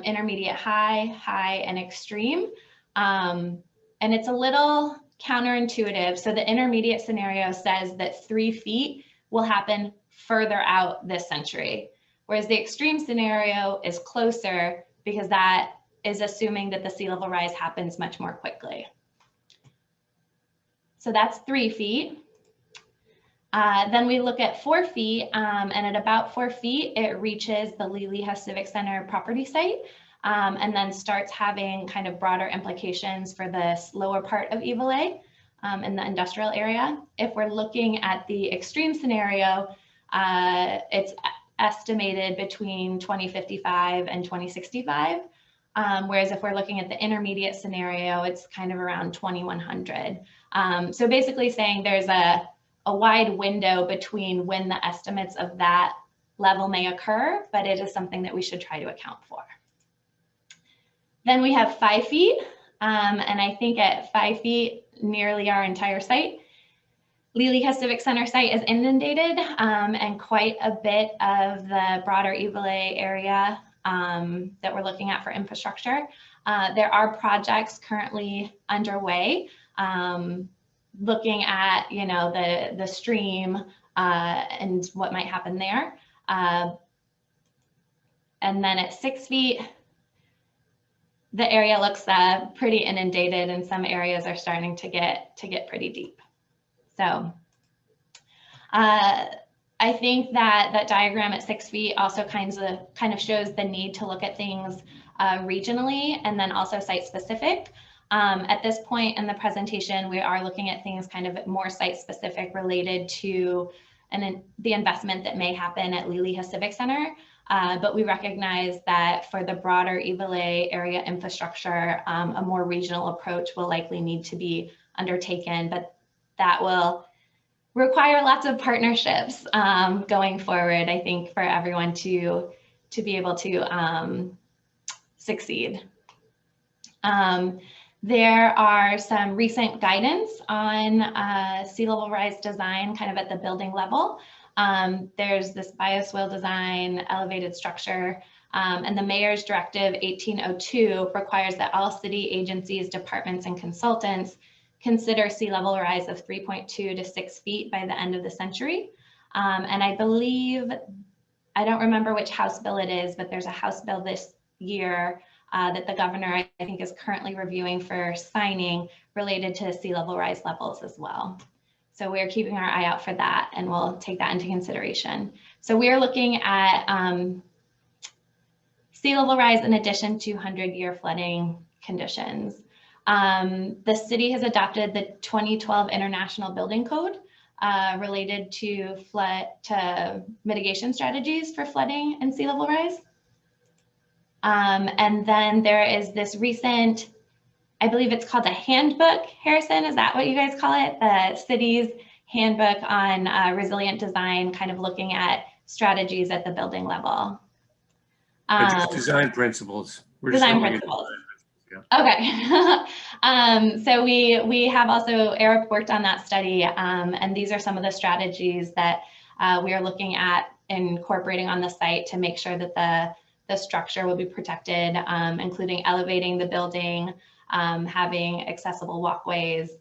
intermediate high, high, and extreme. And it's a little counterintuitive. So the intermediate scenario says that 3 feet will happen further out this century, whereas the extreme scenario is closer because that is assuming that the sea level rise happens much more quickly. So that's 3 feet. Then we look at 4 feet, and at about 4 feet, it reaches the Liliha Civic Center property site, and then starts having kind of broader implications for this lower part of Iwilei in the industrial area. If we're looking at the extreme scenario, it's estimated between 2055 and 2065. Whereas if we're looking at the intermediate scenario, it's kind of around 2100. So basically saying there's a wide window between when the estimates of that level may occur, but it is something that we should try to account for. Then we have 5 feet, and I think at 5 feet, nearly our entire site. Liliha Civic Center site is inundated, and quite a bit of the broader Iwilei area that we're looking at for infrastructure. There are projects currently underway looking at, you know, the stream and what might happen there. And then at 6 feet, the area looks pretty inundated, and some areas are starting to get pretty deep. So I think that diagram at 6 feet also kind of shows the need to look at things regionally and then also site specific. At this point in the presentation, we are looking at things kind of more site specific related to the investment that may happen at Liliha Civic Center. But we recognize that for the broader Iwilei area infrastructure, a more regional approach will likely need to be undertaken, but that will require lots of partnerships going forward, I think, for everyone to be able to succeed. There are some recent guidance on sea level rise design kind of at the building level. There's this bioswale design, elevated structure, and the Mayor's Directive 1802 requires that all city agencies, departments, and consultants consider sea level rise of 3.2 to 6 feet by the end of the century. And I believe, I don't remember which House bill it is, but there's a House bill this year that the governor, I think, is currently reviewing for signing related to sea level rise levels as well. So we're keeping our eye out for that, and we'll take that into consideration. So we're looking at sea level rise in addition to 100-year flooding conditions. The city has adopted the 2012 International Building Code related to mitigation strategies for flooding and sea level rise. And then there is this recent, I believe it's called a handbook, Harrison, is that what you guys call it? The city's handbook on resilient design, kind of looking at strategies at the building level. Just design principles. Design principles. Yeah. Okay. So we have also, Eric worked on that study, and these are some of the strategies that we are looking at incorporating on the site to make sure that the structure will be protected, including elevating the building, having accessible walkways.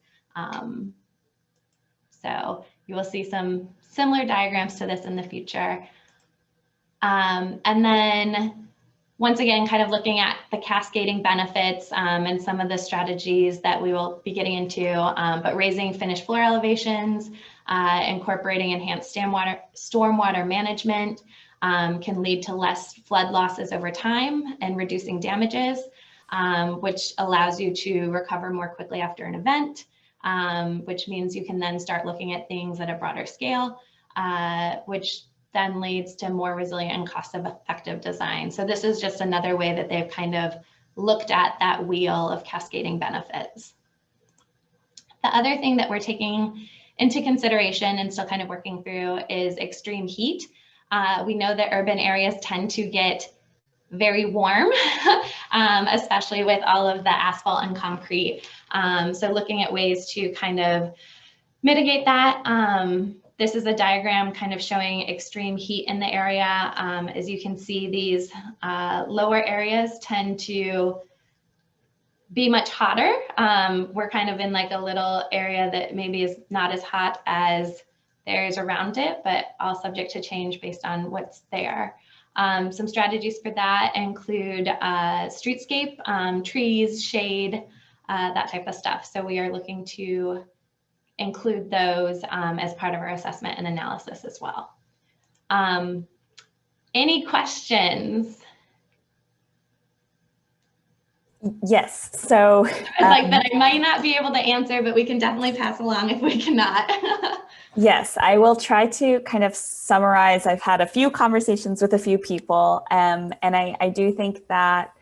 So you will see some similar diagrams to this in the future. And then once again, kind of looking at the cascading benefits and some of the strategies that we will be getting into, but raising finished floor elevations, incorporating enhanced stormwater management, can lead to less flood losses over time and reducing damages, which allows you to recover more quickly after an event, which means you can then start looking at things at a broader scale, which then leads to more resilient and cost-effective design. So this is just another way that they've kind of looked at that wheel of cascading benefits. The other thing that we're taking into consideration and still kind of working through is extreme heat. We know that urban areas tend to get very warm especially with all of the asphalt and concrete. So looking at ways to kind of mitigate that. This is a diagram kind of showing extreme heat in the area. As you can see, these lower areas tend to be much hotter. We're kind of in like a little area that maybe is not as hot as the areas around it, but all subject to change based on what's there. Some strategies for that include streetscape, trees, shade, that type of stuff. So we are looking to include those as part of our assessment and analysis as well. Any questions? Yes, so. Like that I might not be able to answer, but we can definitely pass along if we cannot. Yes, I will try to kind of summarize. I've had a few conversations with a few people, and I do think that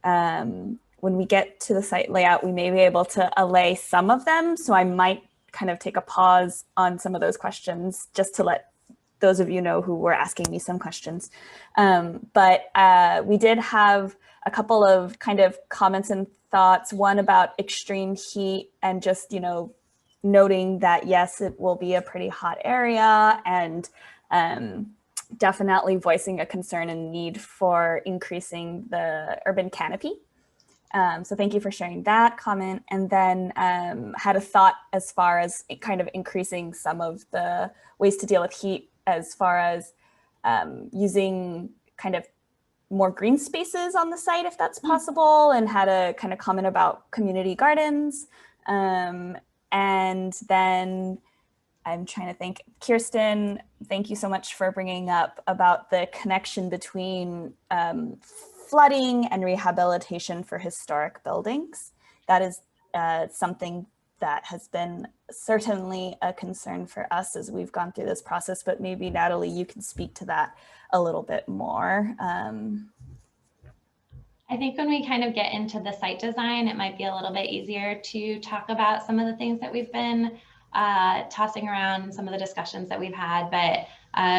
when we get to the site layout, we may be able to allay some of them. So I might kind of take a pause on some of those questions just to let those of you know who were asking me some questions. But we did have a couple of kind of comments and thoughts, one about extreme heat and just, you know, noting that, yes, it will be a pretty hot area, and definitely voicing a concern and need for increasing the urban canopy. So thank you for sharing that comment. And then had a thought as far as kind of increasing some of the ways to deal with heat, as far as using kind of more green spaces on the site, if that's possible, and had a kind of comment about community gardens. And then I'm trying to think, Kirsten, thank you so much for bringing up about the connection between flooding and rehabilitation for historic buildings. That is something that has been certainly a concern for us as we've gone through this process, but maybe Natalie, you can speak to that a little bit more. I think when we kind of get into the site design, it might be a little bit easier to talk about some of the things that we've been tossing around, some of the discussions that we've had, but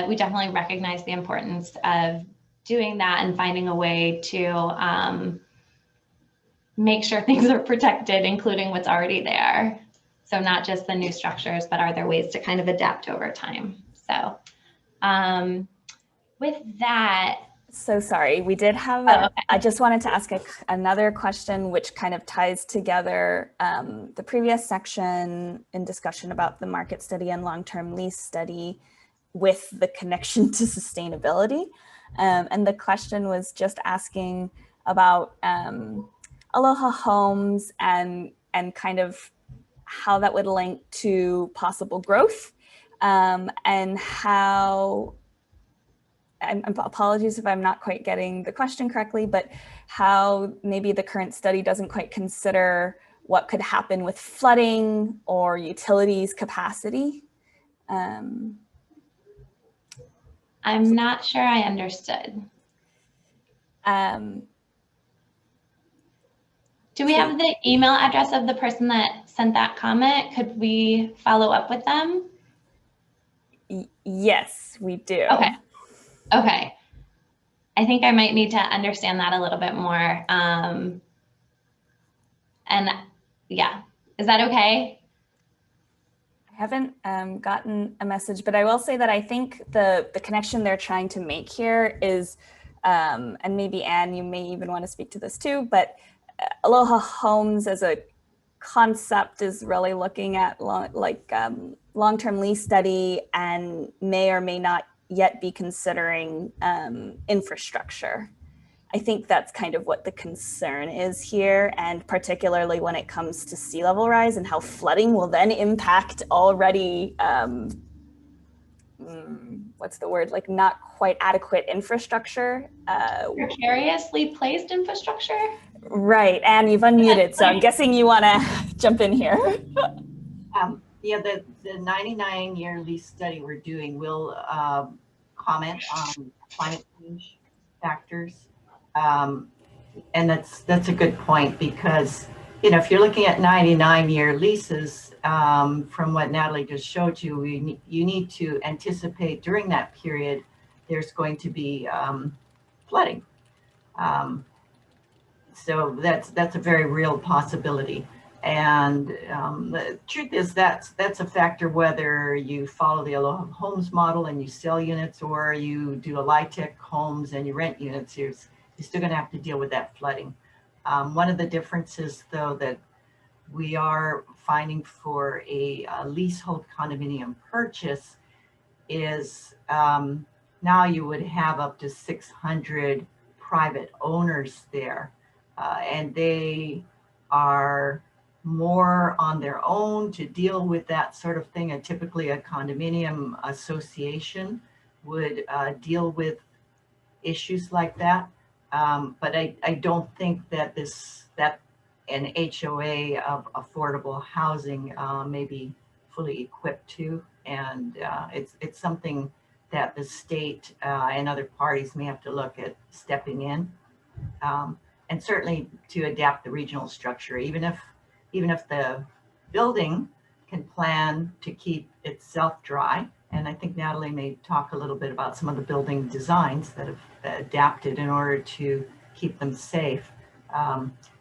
we definitely recognize the importance of doing that and finding a way to make sure things are protected, including what's already there. So not just the new structures, but are there ways to kind of adapt over time? So with that. So sorry, we did have, okay. I just wanted to ask another question, which kind of ties together the previous section in discussion about the market study and long-term lease study with the connection to sustainability. And the question was just asking about Aloha Homes and kind of how that would link to possible growth, and how, apologies if I'm not quite getting the question correctly, but how maybe the current study doesn't quite consider what could happen with flooding or utilities capacity. I'm not sure I understood. Do we have the email address of the person that sent that comment? Could we follow up with them? Yes, we do. Okay. Okay. I think I might need to understand that a little bit more. And yeah, is that okay? I haven't gotten a message, but I will say that I think the connection they're trying to make here is, and maybe Anne, you may even want to speak to this too, but Aloha Homes as a concept is really looking at long-term lease study and may or may not yet be considering infrastructure. I think that's kind of what the concern is here, and particularly when it comes to sea level rise and how flooding will then impact already, what's the word, like not quite adequate infrastructure. Precariously placed infrastructure? Right, and you've unmuted, so I'm guessing you want to jump in here. Yeah, the 99-year lease study we're doing will comment on climate change factors. And that's a good point, because, you know, if you're looking at 99-year leases, from what Natalie just showed you, you need to anticipate during that period there's going to be flooding. So that's a very real possibility. And the truth is that's a factor whether you follow the Aloha Homes model and you sell units, or you do a LIHTC homes and you rent units. You're still going to have to deal with that flooding. One of the differences, though, that we are finding for a leasehold condominium purchase is now you would have up to 600 private owners there, and they are more on their own to deal with that sort of thing. And typically a condominium association would deal with issues like that. But I don't think that an HOA of affordable housing may be fully equipped to. And it's something that the state and other parties may have to look at stepping in. And certainly to adapt the regional structure, even if the building can plan to keep itself dry. And I think Natalie may talk a little bit about some of the building designs that have adapted in order to keep them safe.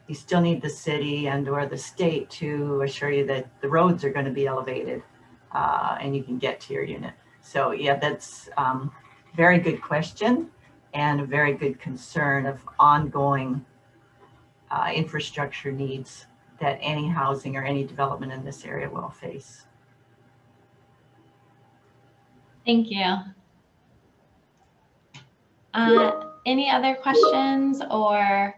You still need the city and or the state to assure you that the roads are going to be elevated and you can get to your unit. So yeah, that's very good question and a very good concern of ongoing infrastructure needs that any housing or any development in this area will face. Thank you. Any other questions or?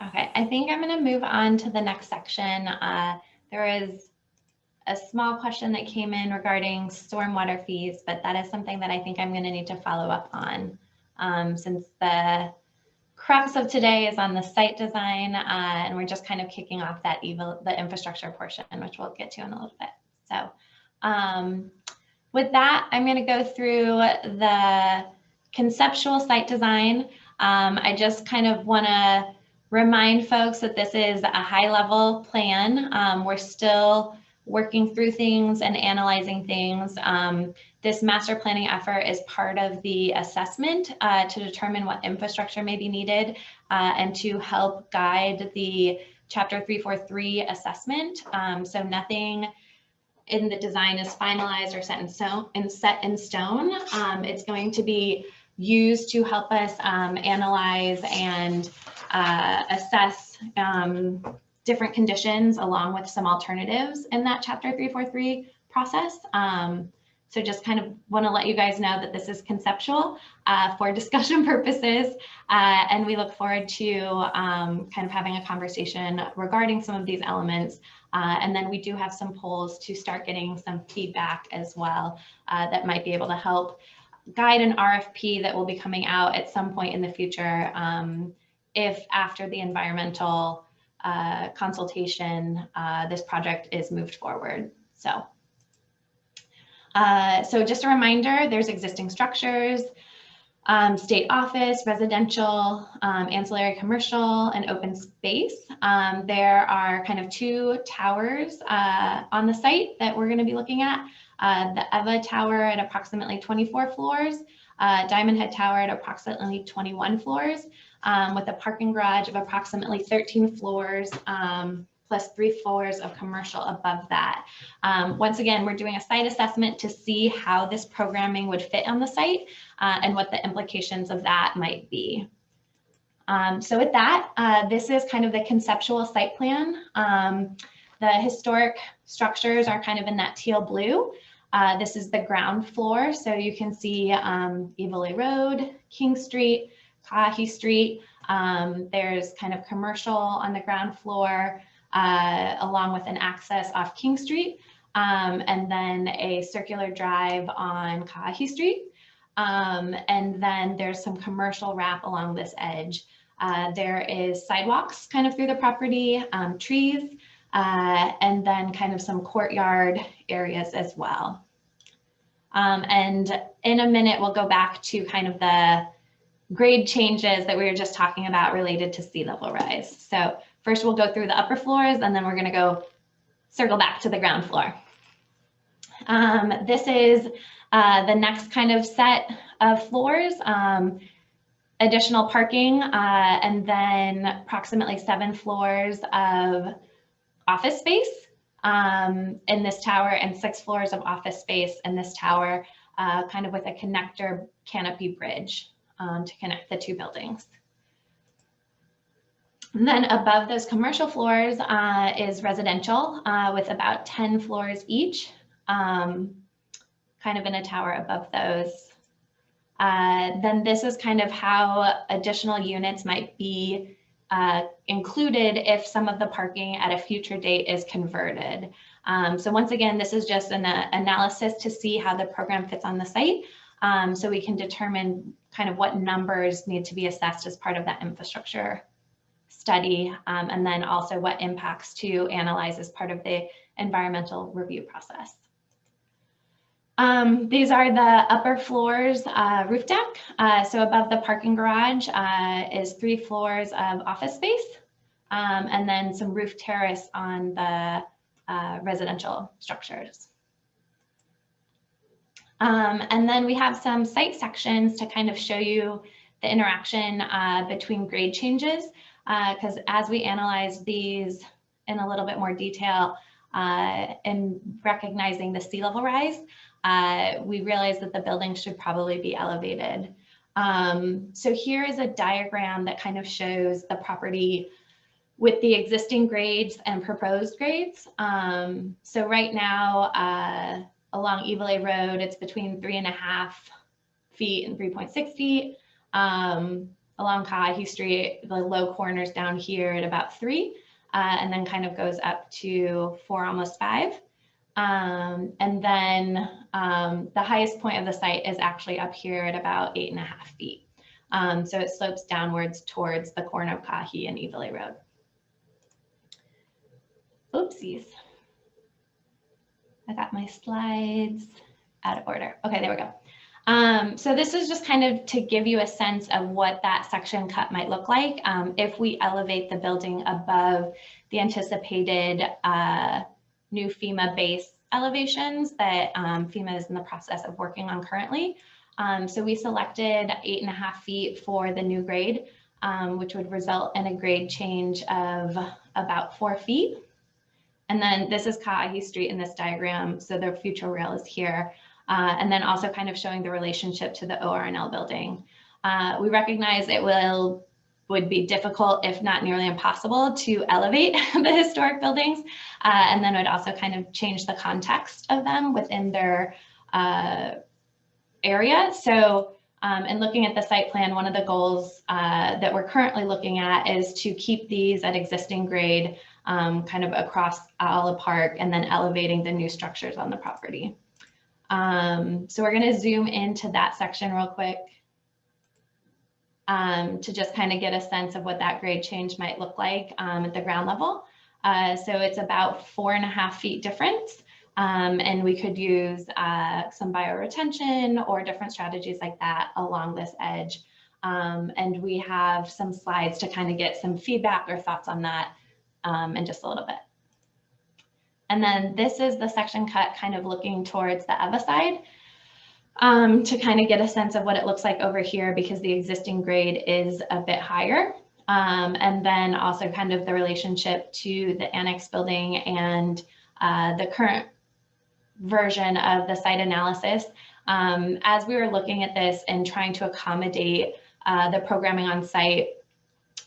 Okay, I think I'm going to move on to the next section. There is a small question that came in regarding stormwater fees, but that is something that I think I'm going to need to follow up on since the crux of today is on the site design, and we're just kind of kicking off that the infrastructure portion, which we'll get to in a little bit. So with that, I'm going to go through the conceptual site design. I just kind of want to remind folks that this is a high-level plan. We're still working through things and analyzing things. This master planning effort is part of the assessment to determine what infrastructure may be needed and to help guide the Chapter 343 assessment. So nothing in the design is finalized or set in stone. It's going to be used to help us analyze and assess different conditions along with some alternatives in that Chapter 343 process. So just kind of want to let you guys know that this is conceptual for discussion purposes, and we look forward to kind of having a conversation regarding some of these elements. And then we do have some polls to start getting some feedback as well that might be able to help guide an RFP that will be coming out at some point in the future if after the environmental consultation, this project is moved forward. So just a reminder, there's existing structures, state office, residential, ancillary commercial, and open space. There are kind of 2 towers on the site that we're going to be looking at. The Eva Tower at approximately 24 floors, Diamond Head Tower at approximately 21 floors, with a parking garage of approximately 13 floors, plus 3 floors of commercial above that. Once again, we're doing a site assessment to see how this programming would fit on the site and what the implications of that might be. So with that, this is kind of the conceptual site plan. The historic structures are kind of in that teal blue. This is the ground floor. So you can see Iwilei Road, King Street, Kahi Street. There's kind of commercial on the ground floor, along with an access off King Street, and then a circular drive on Kahi Street. And then there's some commercial wrap along this edge. There is sidewalks kind of through the property, trees, and then kind of some courtyard areas as well. And in a minute, we'll go back to kind of the grade changes that we were just talking about related to sea level rise. So first we'll go through the upper floors, and then we're going to go circle back to the ground floor. This is the next kind of set of floors, additional parking, and then approximately 7 floors of office space in this tower, and 6 floors of office space in this tower, kind of with a connector canopy bridge to connect the 2 buildings. And then above those commercial floors is residential with about 10 floors each, kind of in a tower above those. Then this is kind of how additional units might be included if some of the parking at a future date is converted. So once again, this is just an analysis to see how the program fits on the site, so we can determine kind of what numbers need to be assessed as part of that infrastructure study, and then also what impacts to analyze as part of the environmental review process. These are the upper floors roof deck. So above the parking garage is 3 floors of office space, and then some roof terrace on the residential structures. And then we have some site sections to kind of show you the interaction between grade changes, because as we analyze these in a little bit more detail in recognizing the sea level rise, we realized that the building should probably be elevated. So here is a diagram that kind of shows the property with the existing grades and proposed grades. So right now, along Iwilei Road, it's between 3.5 feet and 3.6 feet. Along Kahahi Street, the low corners down here at about 3, and then kind of goes up to 4, almost 5. And then the highest point of the site is actually up here at about 8.5 feet. So it slopes downwards towards the corner of Kahahi and Iwilei Road. Oopsies. I got my slides out of order. Okay, there we go. So this is just kind of to give you a sense of what that section cut might look like if we elevate the building above the anticipated new FEMA base elevations that FEMA is in the process of working on currently. So we selected 8.5 feet for the new grade, which would result in a grade change of about 4 feet. And then this is Kahahi Street in this diagram, so the future rail is here. And then also kind of showing the relationship to the ORNL building. We recognize it would be difficult, if not nearly impossible, to elevate the historic buildings. And then it would also kind of change the context of them within their area. So in looking at the site plan, one of the goals that we're currently looking at is to keep these at existing grade kind of across Ala Park, and then elevating the new structures on the property. So we're going to zoom into that section real quick to just kind of get a sense of what that grade change might look like at the ground level. So it's about 4.5 feet difference, and we could use some bioretention or different strategies like that along this edge. And we have some slides to kind of get some feedback or thoughts on that in just a little bit. And then this is the section cut kind of looking towards the Eva side to kind of get a sense of what it looks like over here, because the existing grade is a bit higher. And then also kind of the relationship to the annex building and the current version of the site analysis. As we were looking at this and trying to accommodate the programming on site,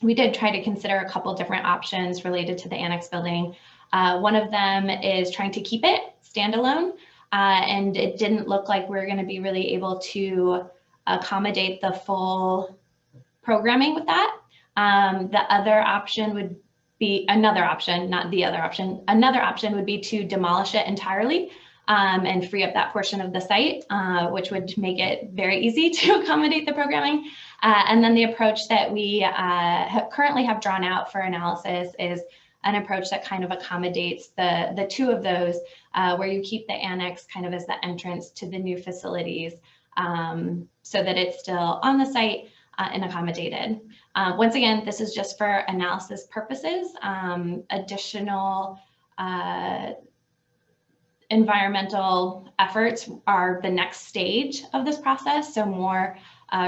we did try to consider a couple different options related to the annex building. One of them is trying to keep it standalone, and it didn't look like we were going to be really able to accommodate the full programming with that. The other option would be another option, not the other option. Another option would be to demolish it entirely and free up that portion of the site, which would make it very easy to accommodate the programming. And then the approach that we currently have drawn out for analysis is an approach that kind of accommodates the 2 of those, where you keep the annex kind of as the entrance to the new facilities, so that it's still on the site and accommodated. Once again, this is just for analysis purposes. Additional environmental efforts are the next stage of this process. So more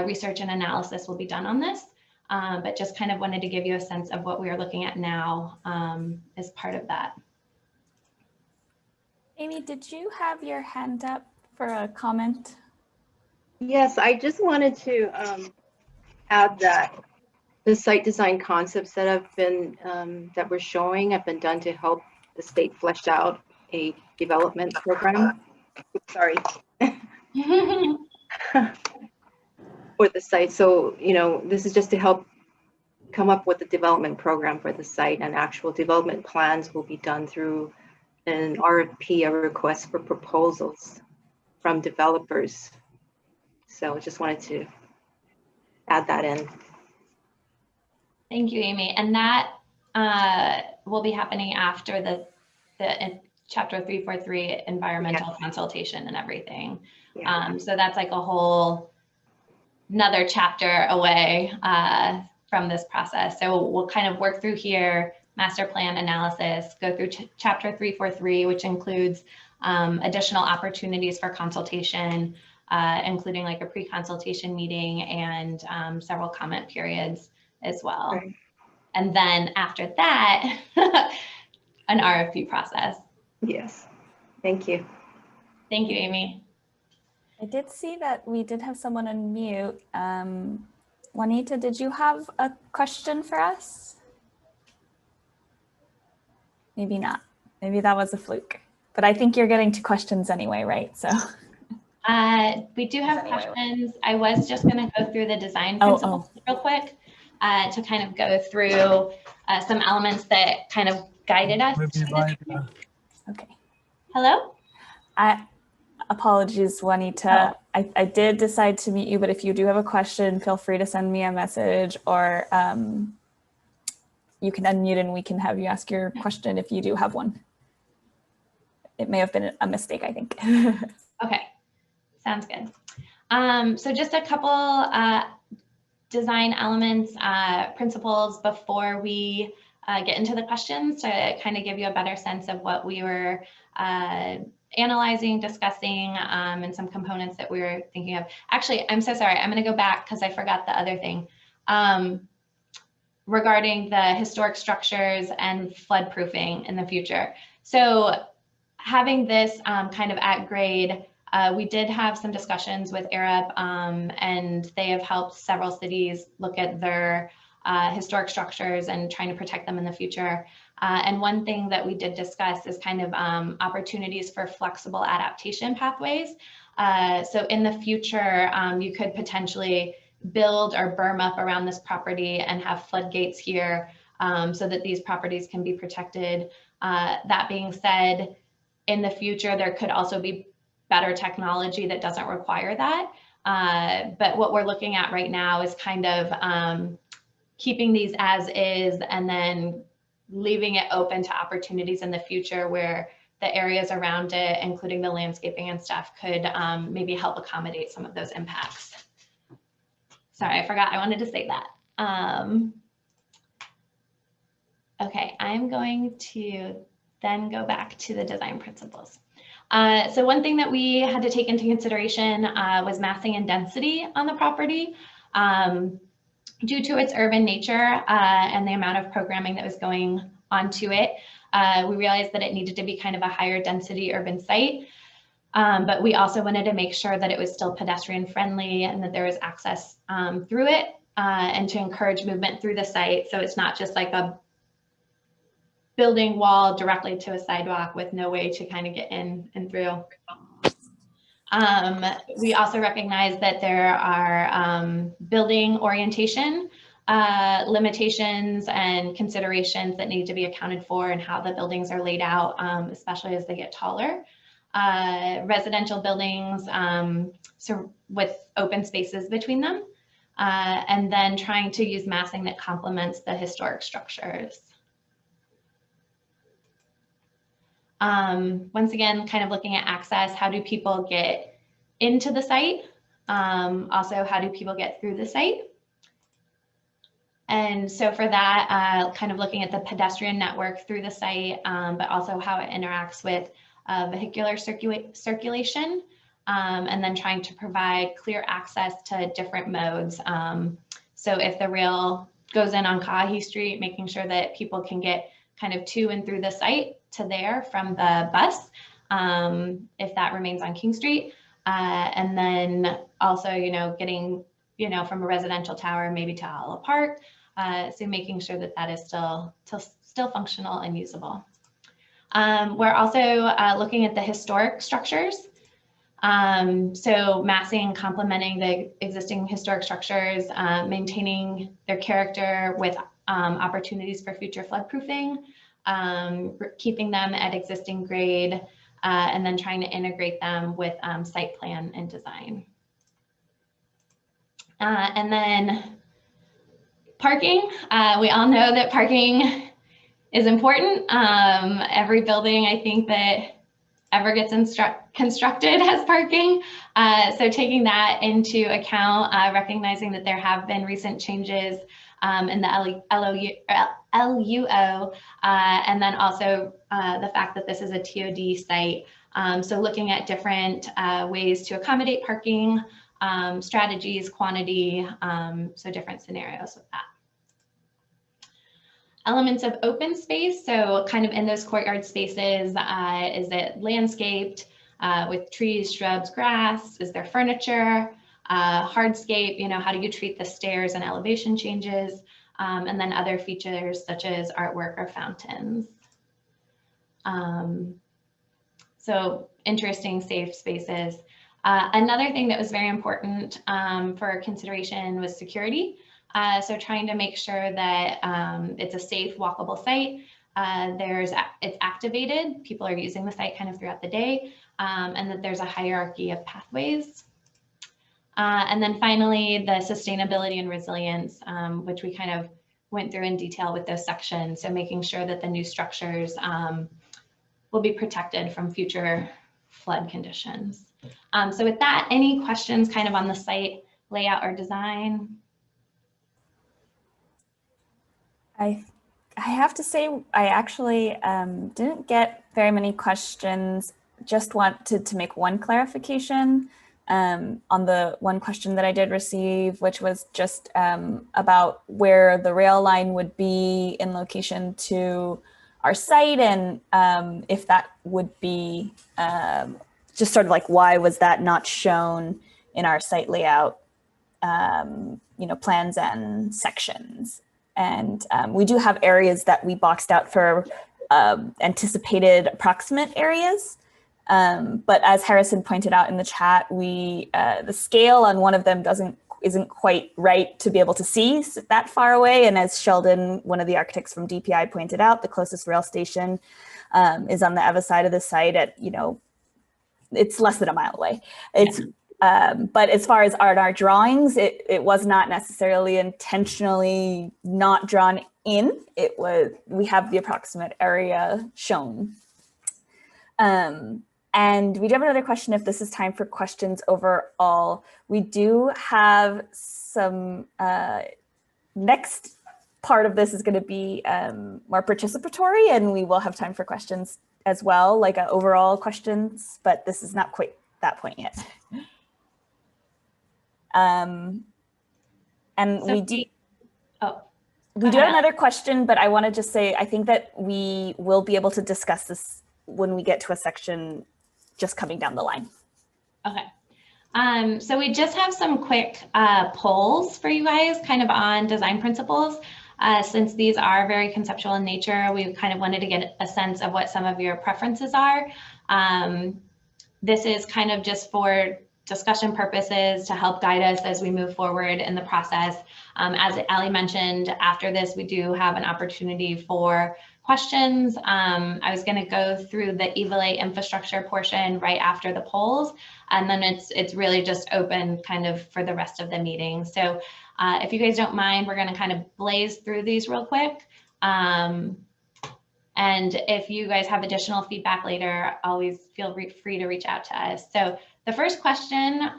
research and analysis will be done on this, but just kind of wanted to give you a sense of what we are looking at now as part of that. Amy, did you have your hand up for a comment? Yes, I just wanted to add that the site design concepts that have been that we're showing have been done to help the state flesh out a development program. Sorry. For the site. So, you know, this is just to help come up with a development program for the site, and actual development plans will be done through an RFP, a request for proposals from developers. So I just wanted to add that in. Thank you, Amy. And that will be happening after the Chapter 343 environmental consultation and everything. Yeah. So that's like a whole another chapter away from this process. So we'll kind of work through here, master plan analysis, go through Chapter 343, which includes additional opportunities for consultation, including like a pre-consultation meeting and several comment periods as well. Right. And then after that, an RFP process. Yes. Thank you. Thank you, Amy. I did see that we did have someone on mute. Juanita, did you have a question for us? Maybe not. Maybe that was a fluke. But I think you're getting to questions anyway, right? So we do have questions. I was just going to go through the design principles real quick to kind of go through some elements that kind of guided us to this. Okay. Hello? Apologies, Juanita. I did decide to meet you, but if you do have a question, feel free to send me a message, or you can unmute and we can have you ask your question if you do have one. It may have been a mistake, I think. Okay, sounds good. So just a couple design elements, principles before we get into the questions to kind of give you a better sense of what we were analyzing, discussing, and some components that we were thinking of. Actually, I'm so sorry. I'm going to go back because I forgot the other thing regarding the historic structures and flood proofing in the future. So having this kind of at grade, we did have some discussions with AREP, and they have helped several cities look at their historic structures and trying to protect them in the future. And one thing that we did discuss is kind of opportunities for flexible adaptation pathways. So in the future, you could potentially build or berm up around this property and have floodgates here so that these properties can be protected. That being said, in the future, there could also be better technology that doesn't require that. But what we're looking at right now is kind of keeping these as is and then leaving it open to opportunities in the future where the areas around it, including the landscaping and stuff, could maybe help accommodate some of those impacts. Sorry, I forgot I wanted to say that. Okay, I'm going to then go back to the design principles. So one thing that we had to take into consideration was massing and density on the property. Due to its urban nature and the amount of programming that was going onto it, we realized that it needed to be kind of a higher density urban site. But we also wanted to make sure that it was still pedestrian friendly and that there was access through it and to encourage movement through the site. So it's not just like a building wall directly to a sidewalk with no way to kind of get in and through. We also recognize that there are building orientation limitations and considerations that need to be accounted for and how the buildings are laid out, especially as they get taller. Residential buildings so with open spaces between them, and then trying to use massing that complements the historic structures. Once again, kind of looking at access, how do people get into the site? Also, how do people get through the site? And so for that, kind of looking at the pedestrian network through the site, but also how it interacts with vehicular circulation, and then trying to provide clear access to different modes. So if the rail goes in on Kahi Street, making sure that people can get kind of to and through the site to there from the bus, if that remains on King Street. And then also, getting, from a residential tower, maybe to Ala Park. So making sure that that is still functional and usable. We're also looking at the historic structures. So massing and complementing the existing historic structures, maintaining their character with opportunities for future floodproofing, keeping them at existing grade, and then trying to integrate them with site plan and design. And then parking. We all know that parking is important. Every building, I think, that ever gets constructed has parking. So taking that into account, recognizing that there have been recent changes in the LUO, and then also the fact that this is a TOD site. So looking at different ways to accommodate parking, strategies, quantity, so different scenarios with that. Elements of open space, so kind of in those courtyard spaces, is it landscaped with trees, shrubs, grass? Is there furniture? Hardscape, how do you treat the stairs and elevation changes? And then other features such as artwork or fountains. So interesting safe spaces. Another thing that was very important for consideration was security. So trying to make sure that it's a safe, walkable site. It's activated. People are using the site kind of throughout the day, and that there's a hierarchy of pathways. And then finally, the sustainability and resilience, which we kind of went through in detail with those sections. So making sure that the new structures will be protected from future flood conditions. So with that, any questions kind of on the site layout or design? I have to say, I actually didn't get very many questions. Just wanted to make one clarification on the one question that I did receive, which was just about where the rail line would be in location to our site, and if that would be just sort of like, why was that not shown in our site layout, plans and sections. And we do have areas that we boxed out for anticipated approximate areas. But as Harrison pointed out in the chat, the scale on one of them isn't quite right to be able to see that far away. And as Sheldon, one of the architects from DPI, pointed out, the closest rail station is on the other side of the site at, it's less than a mile away. But as far as our drawings, it was not necessarily intentionally not drawn in. We have the approximate area shown. And we do have another question if this is time for questions overall. We do have some, next part of this is going to be more participatory, and we will have time for questions as well, like overall questions, but this is not quite that point yet. And so we do have another question, but I want to just say, I think that we will be able to discuss this when we get to a section just coming down the line. Okay. So we just have some quick polls for you guys kind of on design principles. Since these are very conceptual in nature, we kind of wanted to get a sense of what some of your preferences are. This is kind of just for discussion purposes to help guide us as we move forward in the process. As Ali mentioned, after this, we do have an opportunity for questions. I was going to go through the Iwilei infrastructure portion right after the polls, and then it's really just open kind of for the rest of the meeting. So if you guys don't mind, we're going to kind of blaze through these real quick. And if you guys have additional feedback later, always feel free to reach out to us. So the first question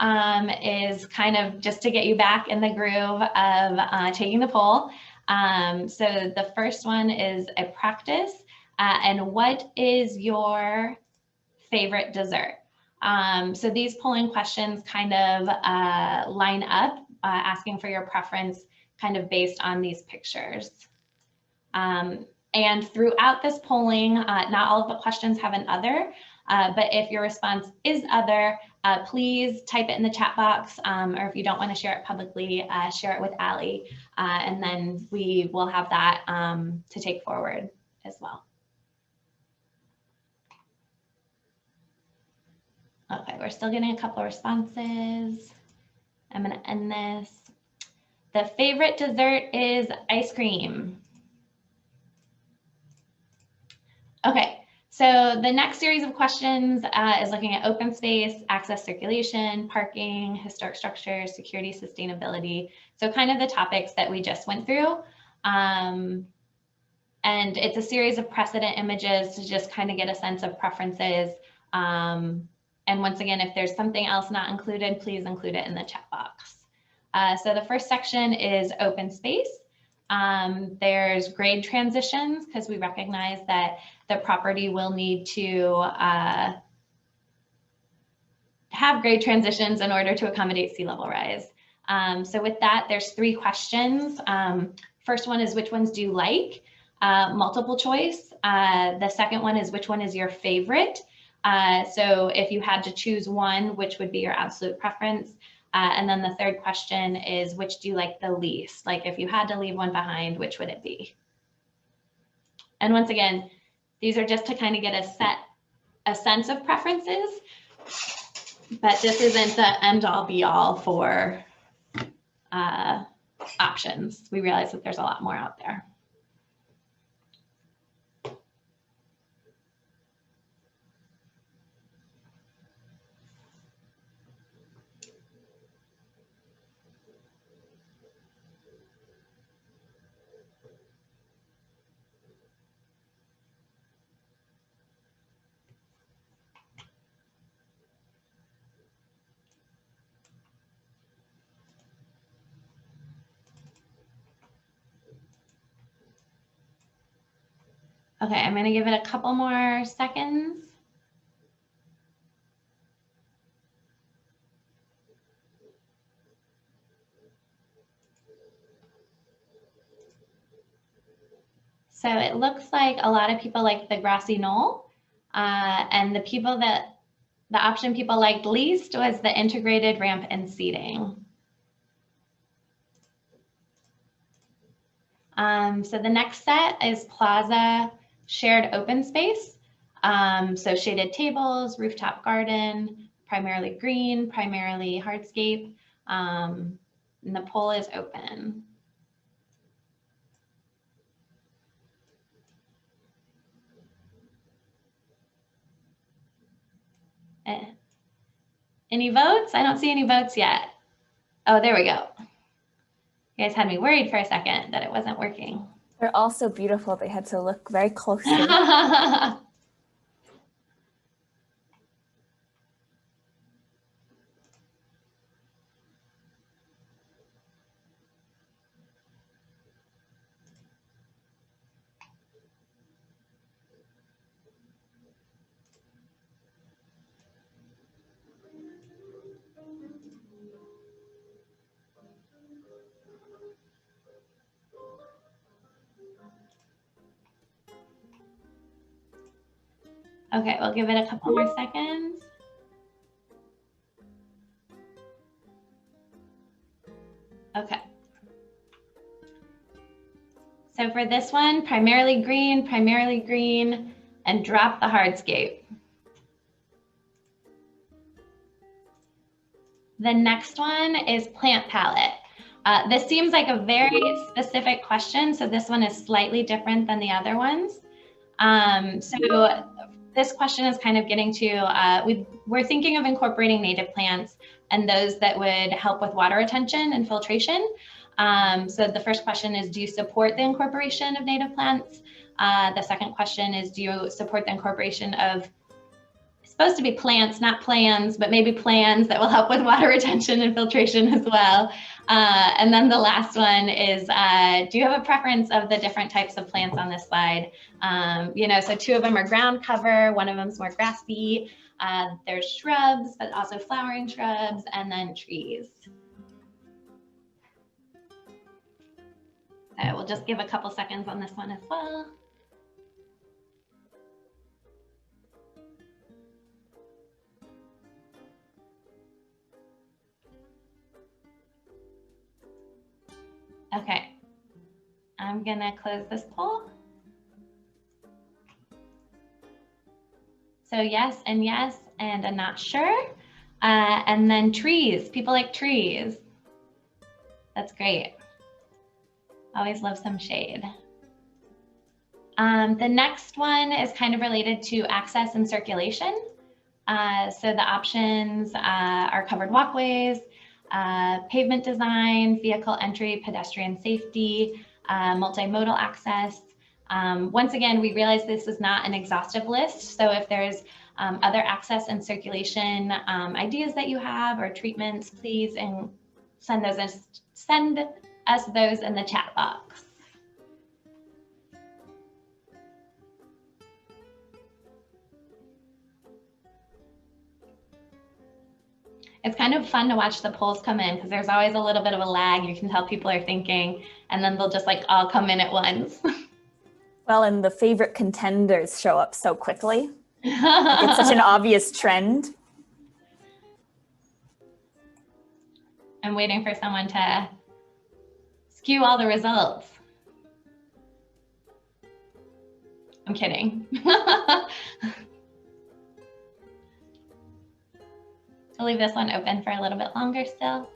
is kind of just to get you back in the groove of taking the poll. So the first one is a practice, and what is your favorite dessert. So these polling questions kind of line up, asking for your preference kind of based on these pictures. And throughout this polling, not all of the questions have an other, but if your response is other, please type it in the chat box, or if you don't want to share it publicly, share it with Allie, and then we will have that to take forward as well. Okay, we're still getting a couple of responses. I'm going to end this. The favorite dessert is ice cream. Okay, so the next series of questions is looking at open space, access, circulation, parking, historic structures, security, sustainability. So kind of the topics that we just went through. And it's a series of precedent images to just kind of get a sense of preferences. And once again, if there's something else not included, please include it in the chat box. So the first section is open space. There's grade transitions, because we recognize that the property will need to have grade transitions in order to accommodate sea level rise. So with that, there's 3 questions. First one is, which ones do you like? Multiple choice. The second one is, which one is your favorite? So if you had to choose one, which would be your absolute preference? And then the third question is, which do you like the least? Like if you had to leave one behind, which would it be? And once again, these are just to kind of get a sense of preferences, but this isn't the end all be all for options. We realize that there's a lot more out there. Okay, I'm going to give it a couple more seconds. So it looks like a lot of people like the grassy knoll, and the option people liked least was the integrated ramp and seating. So the next set is plaza shared open space. So shaded tables, rooftop garden, primarily green, primarily hardscape, and the poll is open. Any votes? I don't see any votes yet. Oh, there we go. You guys had me worried for a second that it wasn't working. They're all so beautiful. They had to look very closely. Okay, we'll give it a couple more seconds. Okay. So for this one, primarily green, and drop the hardscape. The next one is plant palette. This seems like a very specific question, so this one is slightly different than the other ones. So this question is kind of getting to, we're thinking of incorporating native plants and those that would help with water retention and filtration. So the first question is, do you support the incorporation of native plants? The second question is, do you support the incorporation of, it's supposed to be plants, not plans, but maybe plans that will help with water retention and filtration as well. And then the last one is, do you have a preference of the different types of plants on this slide? You know, so 2 of them are ground cover, 1 of them is more grassy. There's shrubs, but also flowering shrubs, and then trees. So we'll just give a couple seconds on this one as well. Okay, I'm gonna close this poll. So yes, and I'm not sure. And then trees, people like trees. That's great. Always love some shade. The next one is kind of related to access and circulation. So the options are covered walkways, pavement design, vehicle entry, pedestrian safety, multimodal access. Once again, we realize this is not an exhaustive list. So if there's other access and circulation ideas that you have or treatments, please and send us those in the chat box. It's kind of fun to watch the polls come in because there's always a little bit of a lag. You can tell people are thinking, and then they'll just like all come in at once. Well, and the favorite contenders show up so quickly. It's such an obvious trend. I'm waiting for someone to skew all the results. I'm kidding. I'll leave this one open for a little bit longer still.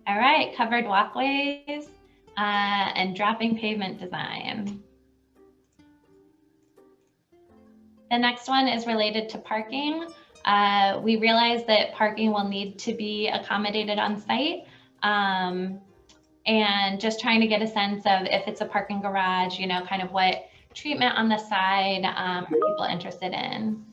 All right, covered walkways and dropping pavement design. The next one is related to parking. We realize that parking will need to be accommodated on site. And just trying to get a sense of if it's a parking garage, you know, kind of what treatment on the side are people interested in.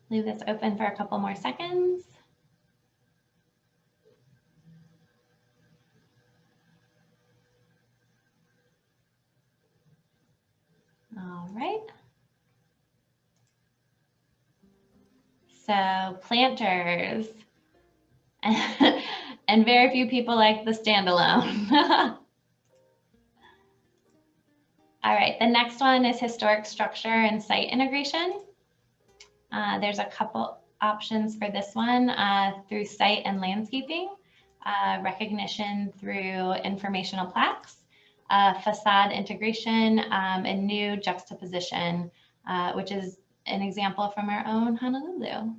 Leave this open for a couple more seconds. All right. So planters, and very few people like the standalone. All right, the next one is historic structure and site integration. There's a couple options for this one through site and landscaping, recognition through informational plaques, facade integration, and new juxtaposition, which is an example from our own Honolulu.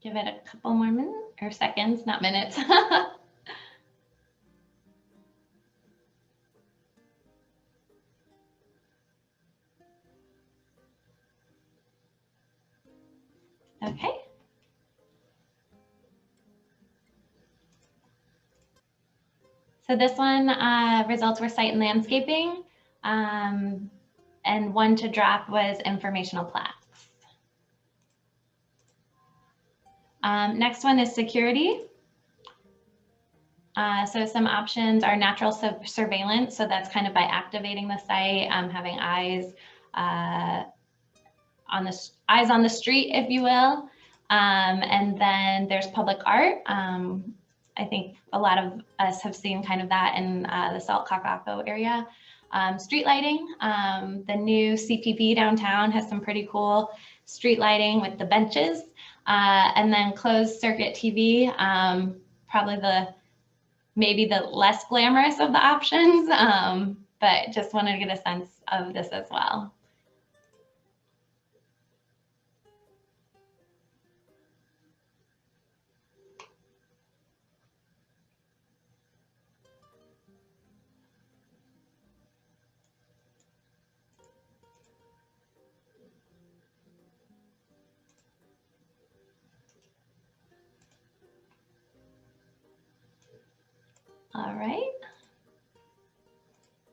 Give it a couple more minutes or seconds, not minutes. Okay. So this one, results were site and landscaping, and one to drop was informational plaques. Next one is security. So some options are natural surveillance. So that's kind of by activating the site, having eyes on the street, if you will. And then there's public art. I think a lot of us have seen kind of that in the Salt Kaka'ako area. Street lighting, the new CPB downtown has some pretty cool street lighting with the benches. And then closed circuit TV, probably maybe the less glamorous of the options, but just wanted to get a sense of this as well. All right.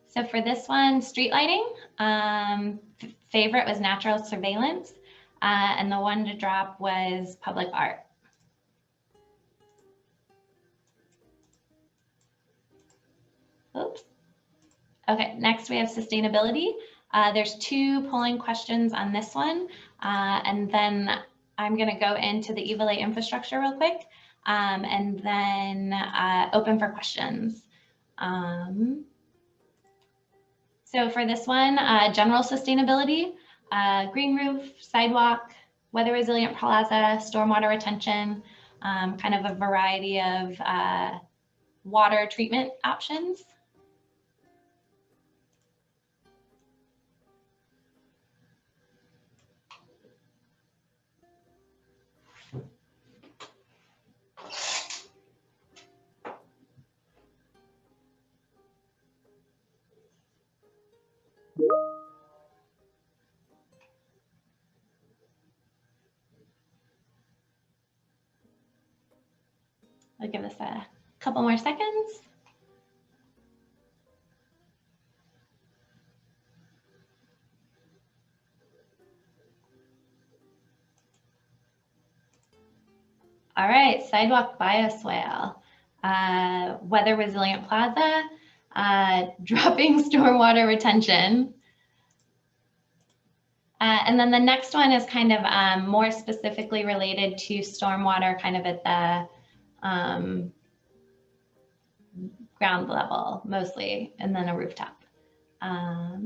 So for this one, street lighting, favorite was natural surveillance, and the one to drop was public art. Oops. Okay, next we have sustainability. There's 2 polling questions on this one, and then I'm going to go into the Iwilei infrastructure real quick, and then open for questions. So for this one, general sustainability, green roof, sidewalk, weather resilient plaza, stormwater retention, kind of a variety of water treatment options. I'll give this a couple more seconds. All right, sidewalk bioswale, weather resilient plaza, dropping stormwater retention. And then the next one is kind of more specifically related to stormwater, kind of at the ground level mostly, and then a rooftop. Sorry,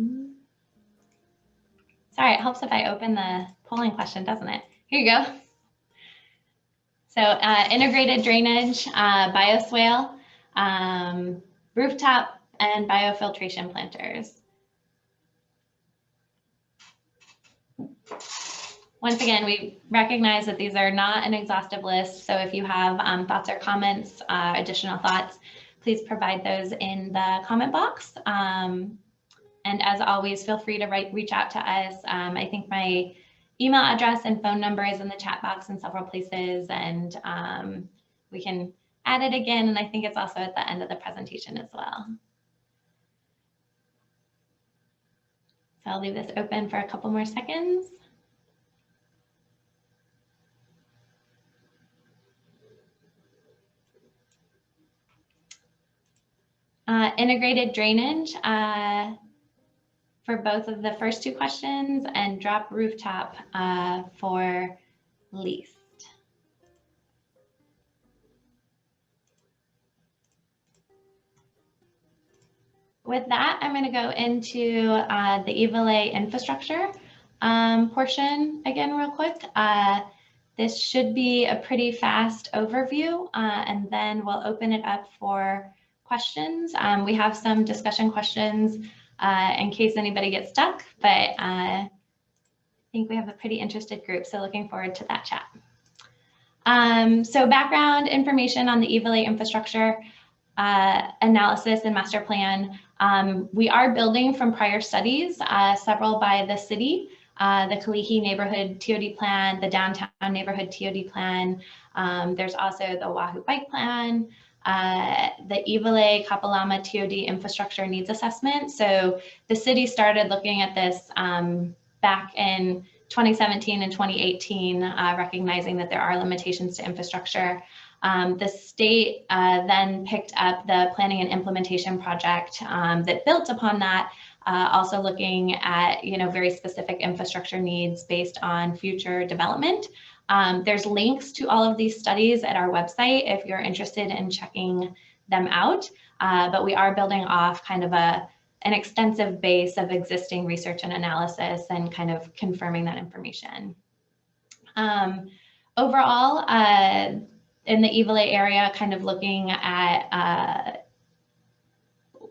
it helps if I open the polling question, doesn't it? Here you go. So integrated drainage, bioswale, rooftop, and biofiltration planters. Once again, we recognize that these are not an exhaustive list. So if you have thoughts or comments, additional thoughts, please provide those in the comment box. And as always, feel free to reach out to us. I think my email address and phone number is in the chat box in several places, and we can add it again. And I think it's also at the end of the presentation as well. So I'll leave this open for a couple more seconds. Integrated drainage for both of the first 2 questions, and drop rooftop for least. With that, I'm going to go into the Iwilei infrastructure portion again real quick. This should be a pretty fast overview, and then we'll open it up for questions. We have some discussion questions in case anybody gets stuck, but I think we have a pretty interested group, so looking forward to that chat. So background information on the Iwilei infrastructure analysis and master plan. We are building from prior studies, several by the city, the Kalihi neighborhood TOD plan, the downtown neighborhood TOD plan. There's also the Oahu bike plan, the Iwilei Kapalama TOD infrastructure needs assessment. So the city started looking at this back in 2017 and 2018, recognizing that there are limitations to infrastructure. The state then picked up the planning and implementation project that built upon that, also looking at very specific infrastructure needs based on future development. There's links to all of these studies at our website if you're interested in checking them out, but we are building off kind of an extensive base of existing research and analysis and kind of confirming that information. Overall, in the Iwilei area, kind of looking at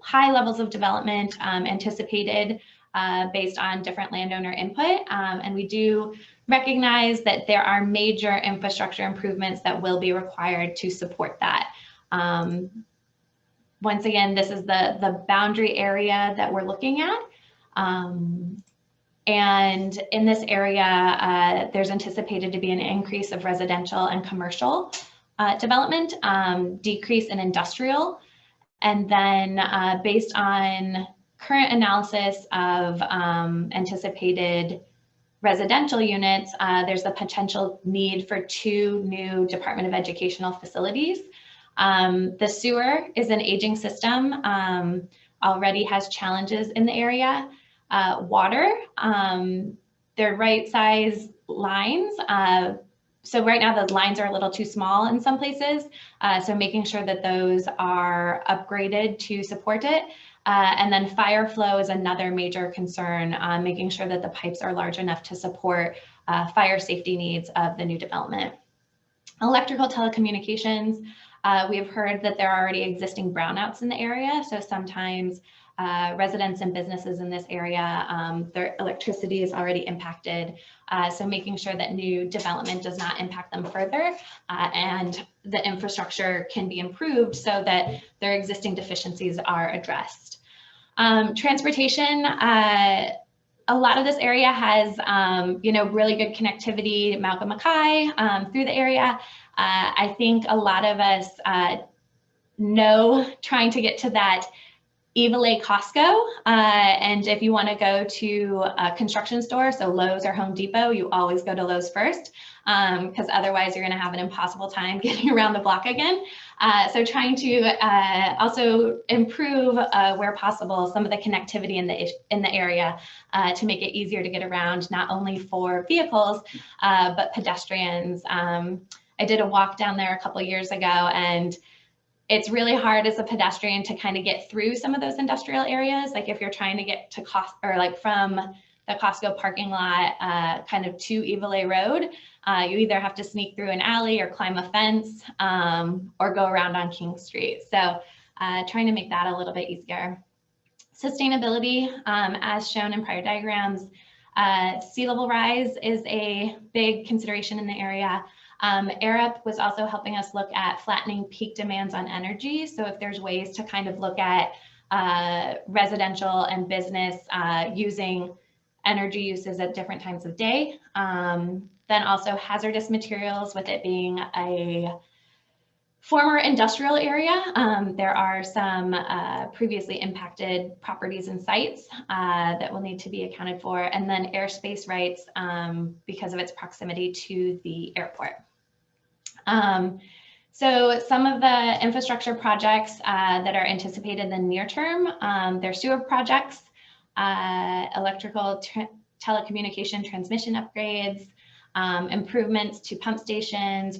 high levels of development anticipated based on different landowner input. And we do recognize that there are major infrastructure improvements that will be required to support that. Once again, this is the boundary area that we're looking at. And in this area, there's anticipated to be an increase of residential and commercial development, decrease in industrial. And then based on current analysis of anticipated residential units, there's the potential need for 2 new Department of Educational facilities. The sewer is an aging system, already has challenges in the area. Water, they're right size lines. So right now the lines are a little too small in some places. So making sure that those are upgraded to support it. And then fire flow is another major concern, making sure that the pipes are large enough to support fire safety needs of the new development. Electrical telecommunications, we have heard that there are already existing brownouts in the area. So sometimes residents and businesses in this area, their electricity is already impacted. So making sure that new development does not impact them further and the infrastructure can be improved so that their existing deficiencies are addressed. Transportation, a lot of this area has, really good connectivity, Malcolm Mackay through the area. I think a lot of us know trying to get to that Iwilei Costco, and if you want to go to a construction store, so Lowe's or Home Depot, you always go to Lowe's first, because otherwise you're going to have an impossible time getting around the block again. So trying to also improve where possible some of the connectivity in the area to make it easier to get around, not only for vehicles but pedestrians. I did a walk down there a couple years ago, and it's really hard as a pedestrian to kind of get through some of those industrial areas. Like if you're trying to get to from the Costco parking lot kind of to Iwilei Road, you either have to sneak through an alley or climb a fence or go around on King Street. So trying to make that a little bit easier. Sustainability, as shown in prior diagrams, sea level rise is a big consideration in the area. ARUP was also helping us look at flattening peak demands on energy. So if there's ways to kind of look at residential and business using energy uses at different times of day. Then also hazardous materials, with it being a former industrial area. There are some previously impacted properties and sites that will need to be accounted for. And then airspace rights because of its proximity to the airport. So some of the infrastructure projects that are anticipated in the near term, they're sewer projects, electrical telecommunication transmission upgrades, improvements to pump stations,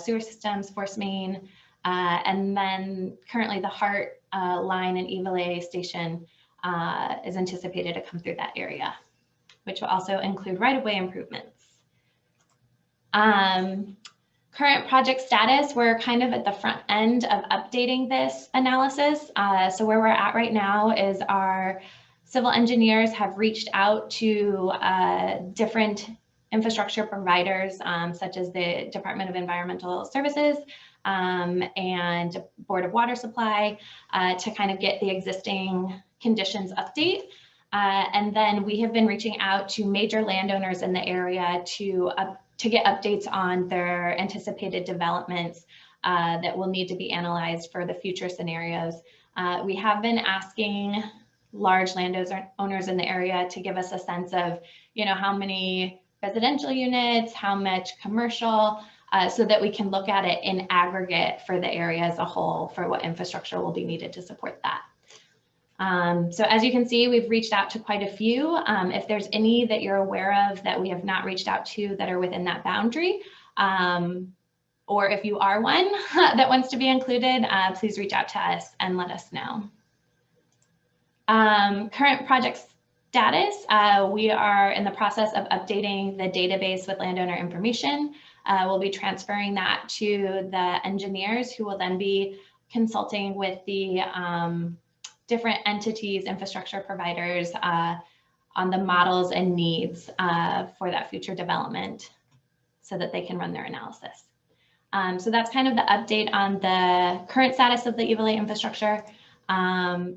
sewer systems, force main, and then currently the Hart line and Iwilei station is anticipated to come through that area, which will also include right-of-way improvements. Current project status, we're kind of at the front end of updating this analysis. So where we're at right now is our civil engineers have reached out to different infrastructure providers, such as the Department of Environmental Services and Board of Water Supply, to kind of get the existing conditions update. And then we have been reaching out to major landowners in the area to get updates on their anticipated developments that will need to be analyzed for the future scenarios. We have been asking large landowners in the area to give us a sense of, how many residential units, how much commercial, so that we can look at it in aggregate for the area as a whole for what infrastructure will be needed to support that. So as you can see, we've reached out to quite a few. If there's any that you're aware of that we have not reached out to that are within that boundary, or if you are one that wants to be included, please reach out to us and let us know. Current project status, we are in the process of updating the database with landowner information we'll be transferring that to the engineers who will then be consulting with the different entities, infrastructure providers on the models and needs for that future development so that they can run their analysis. So that's kind of the update on the current status of the Iwilei infrastructure.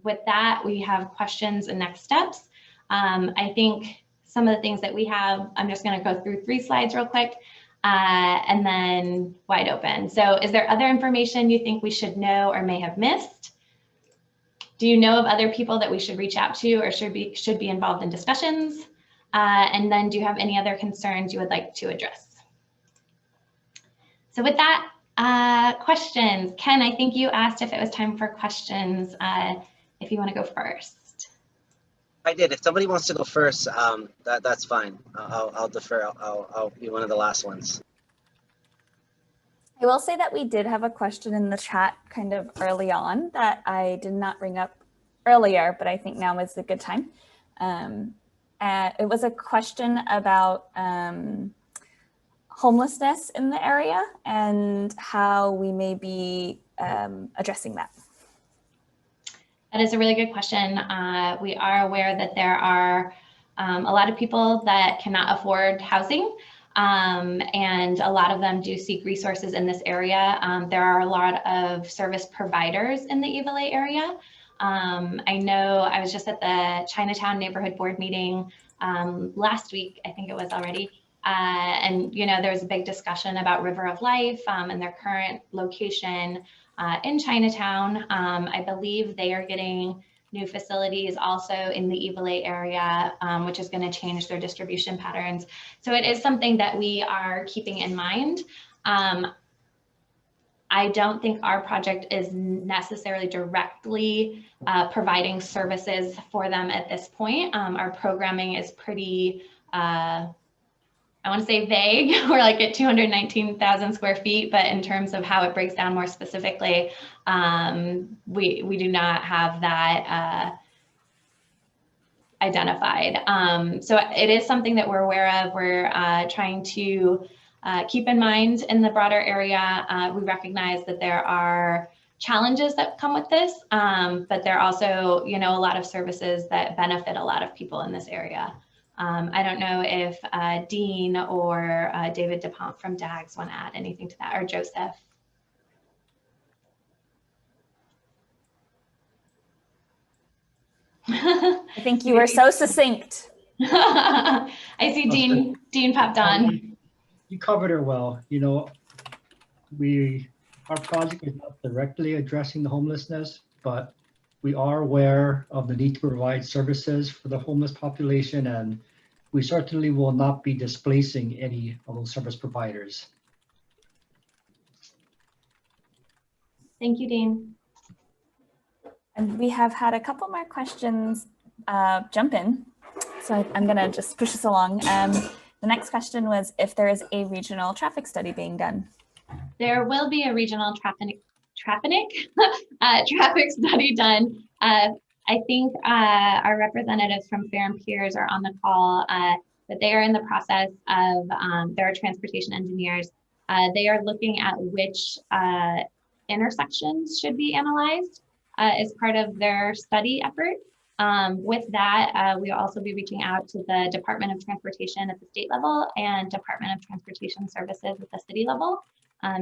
With that, we have questions and next steps. I think some of the things that we have, I'm just going to go through 3 slides real quick and then wide open. So is there other information you think we should know or may have missed? Do you know of other people that we should reach out to or should be involved in discussions? And then do you have any other concerns you would like to address? So with that, questions. Ken, I think you asked if it was time for questions, if you want to go first. I did. If somebody wants to go first, that's fine. I'll defer. I'll be one of the last ones. I will say that we did have a question in the chat kind of early on that I did not bring up earlier, but I think now is a good time. It was a question about homelessness in the area and how we may be addressing that. That is a really good question. We are aware that there are a lot of people that cannot afford housing, and a lot of them do seek resources in this area. There are a lot of service providers in the Iwilei area. I know I was just at the Chinatown Neighborhood Board meeting last week, I think it was already. And, you know, there was a big discussion about River of Life and their current location in Chinatown. I believe they are getting new facilities also in the Iwilei area, which is going to change their distribution patterns. So it is something that we are keeping in mind. I don't think our project is necessarily directly providing services for them at this point. Our programming is pretty, I want to say vague. We're like at 219,000 square feet, but in terms of how it breaks down more specifically, we do not have that identified. So it is something that we're aware of. We're trying to keep in mind in the broader area. We recognize that there are challenges that come with this, but there are also, you know, a lot of services that benefit a lot of people in this area. I don't know if Dean or David DuPont from DAGS want to add anything to that, or Joseph. I think you were so succinct. I see Dean popped on. You covered it well. You know, our project is not directly addressing the homelessness, but we are aware of the need to provide services for the homeless population, and we certainly will not be displacing any of those service providers. Thank you, Dean. And we have had a couple more questions jump in, so I'm going to just push this along. The next question was if there is a regional traffic study being done. There will be a regional traffic study done. I think our representatives from Fair and Piers are on the call, but they are in the process of, there are transportation engineers. They are looking at which intersections should be analyzed as part of their study effort. With that, we'll also be reaching out to the Department of Transportation at the state level and Department of Transportation Services at the city level.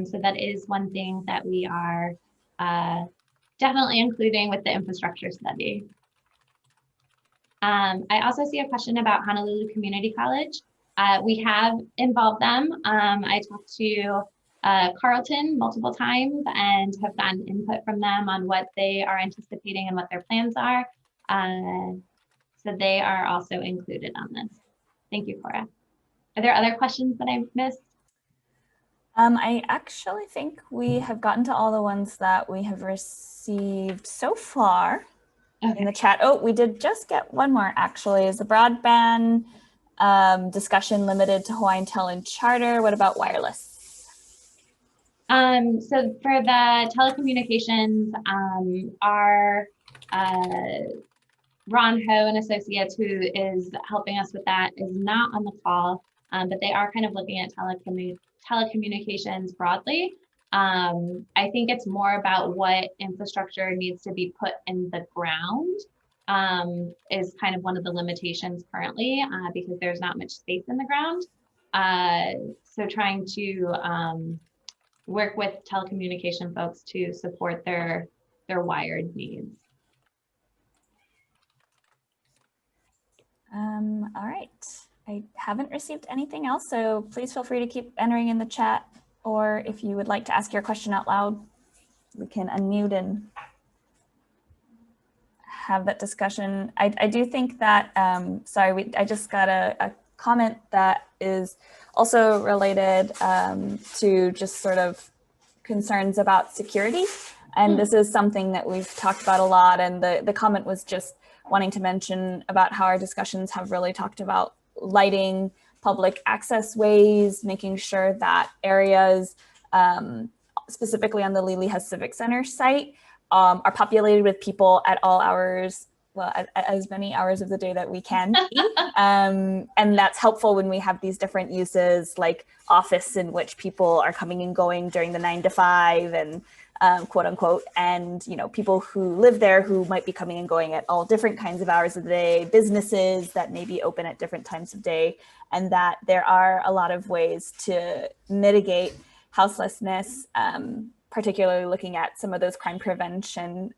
So that is one thing that we are definitely including with the infrastructure study. I also see a question about Honolulu Community College. We have involved them. I talked to Carlton multiple times and have gotten input from them on what they are anticipating and what their plans are. So they are also included on this. Thank you, Cora. Are there other questions that I missed? I actually think we have gotten to all the ones that we have received so far in the chat. Oh, we did just get one more actually. Is the broadband discussion limited to Hawaiian Tel and Charter? What about wireless? So for the telecommunications, our Ron Ho and Associates, who is helping us with that, is not on the call, but they are kind of looking at telecommunications broadly. I think it's more about what infrastructure needs to be put in the ground is kind of one of the limitations currently because there's not much space in the ground. So trying to work with telecommunication folks to support their wired needs. All right, I haven't received anything else, so please feel free to keep entering in the chat, or if you would like to ask your question out loud, we can unmute and have that discussion. I do think that, sorry, I just got a comment that is also related to just sort of concerns about security. And this is something that we've talked about a lot. And the comment was just wanting to mention about how our discussions have really talked about lighting public access ways, making sure that areas, specifically on the Liliha Civic Center site, are populated with people at all hours, well, as many hours of the day that we can be. And that's helpful when we have these different uses, like office in which people are coming and going during the 9 to 5 and quote unquote, and people who live there who might be coming and going at all different kinds of hours of the day, businesses that may be open at different times of day, and that there are a lot of ways to mitigate houselessness, particularly looking at some of those crime prevention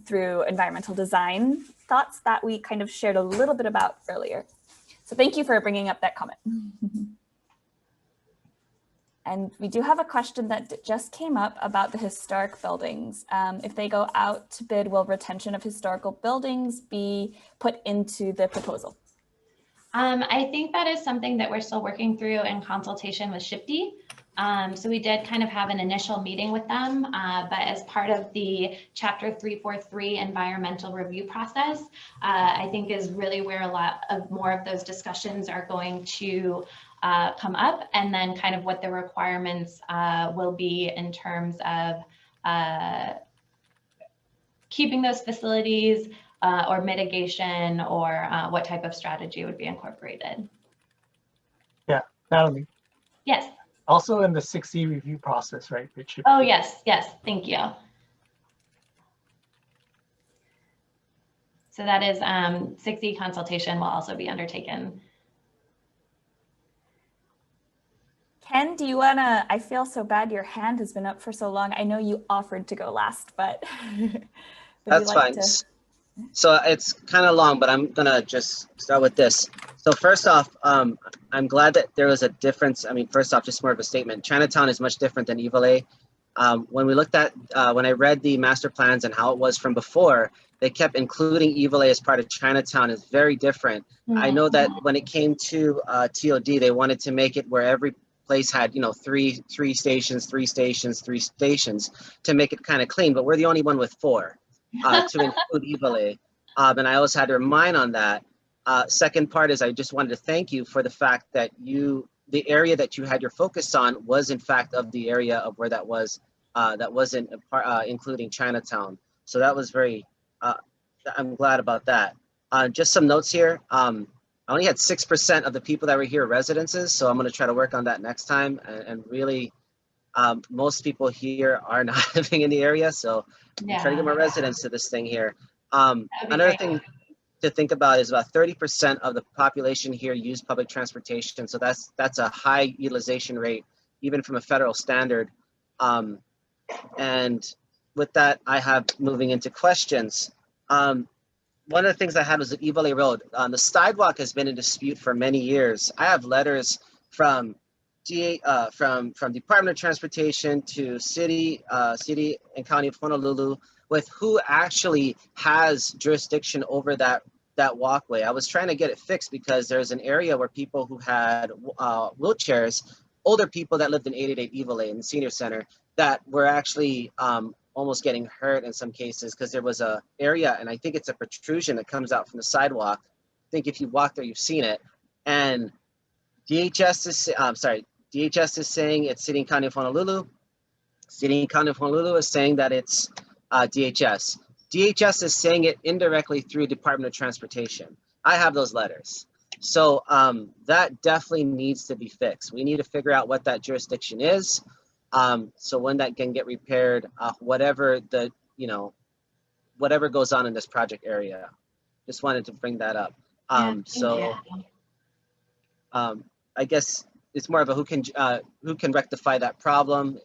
through environmental design thoughts that we kind of shared a little bit about earlier. So thank you for bringing up that comment. And we do have a question that just came up about the historic buildings. If they go out to bid, will retention of historical buildings be put into the proposal? I think that is something that we're still working through in consultation with SHPD. So we did kind of have an initial meeting with them, but as part of the Chapter 343 environmental review process, I think is really where a lot of more of those discussions are going to come up, and then kind of what the requirements will be in terms of keeping those facilities or mitigation, or what type of strategy would be incorporated. Yeah, Natalie. Yes. Also in the 6E review process, right? It should Oh, yes, yes, thank you. So that is 6E consultation will also be undertaken. Ken, do you wanna, I feel so bad your hand has been up for so long. I know you offered to go last, but That's fine. So it's kind of long, but I'm gonna just start with this. So first off, I'm glad that there was a difference. I mean, first off, just more of a statement. Chinatown is much different than Iwilei. When we looked at, when I read the master plans and how it was from before, they kept including Iwilei as part of Chinatown is very different. I know that when it came to TOD, they wanted to make it where every place had, three stations to make it kind of clean, but we're the only one with 4 to include Iwilei. And I always had to remind on that. Second part is I just wanted to thank you for the fact that the area that you had your focus on was in fact of the area of where that wasn't including Chinatown. So that was very, I'm glad about that. Just some notes here. I only had 6% of the people that were here residences, so I'm going to try to work on that next time. And really, most people here are not living in the area, so I'm trying to get more residents to this thing here. Another thing to think about is about 30% of the population here use public transportation, so that's a high utilization rate, even from a federal standard. And with that, I have moving into questions. One of the things I had was at Iwilei Road. The sidewalk has been in dispute for many years. I have letters from Department of Transportation to City and County of Honolulu with who actually has jurisdiction over that walkway. I was trying to get it fixed because there's an area where people who had wheelchairs, older people that lived in 888 Iwilei in the senior center, that were actually almost getting hurt in some cases because there was a area, and I think it's a protrusion that comes out from the sidewalk. I think if you walk there, you've seen it. And DHS is saying it's City and County of Honolulu. City and County of Honolulu is saying that it's DHS. DHS is saying it indirectly through Department of Transportation. I have those letters. So that definitely needs to be fixed. We need to figure out what that jurisdiction is. So when that can get repaired, whatever the, whatever goes on in this project area. Just wanted to bring that up. Yeah, thank So you. I guess it's more of a who can rectify that problem.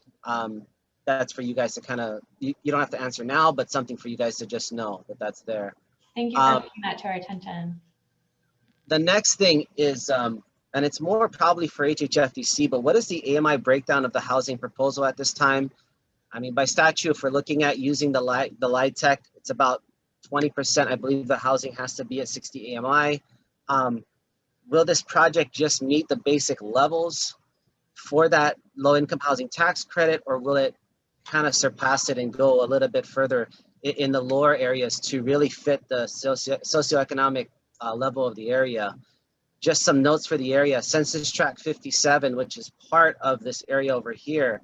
That's for you guys to kind of, you don't have to answer now, but something for you guys to just know that that's there. Thank you for bringing that to our attention. The next thing is, and it's more probably for HHFDC, but what is the AMI breakdown of the housing proposal at this time? I mean, by statute, if we're looking at using the LIHTC, it's about 20%. I believe the housing has to be at 60 AMI. Will this project just meet the basic levels for that low-income housing tax credit, or will it kind of surpass it and go a little bit further in the lower areas to really fit the socioeconomic level of the area? Just some notes for the area. Census Tract 57, which is part of this area over here,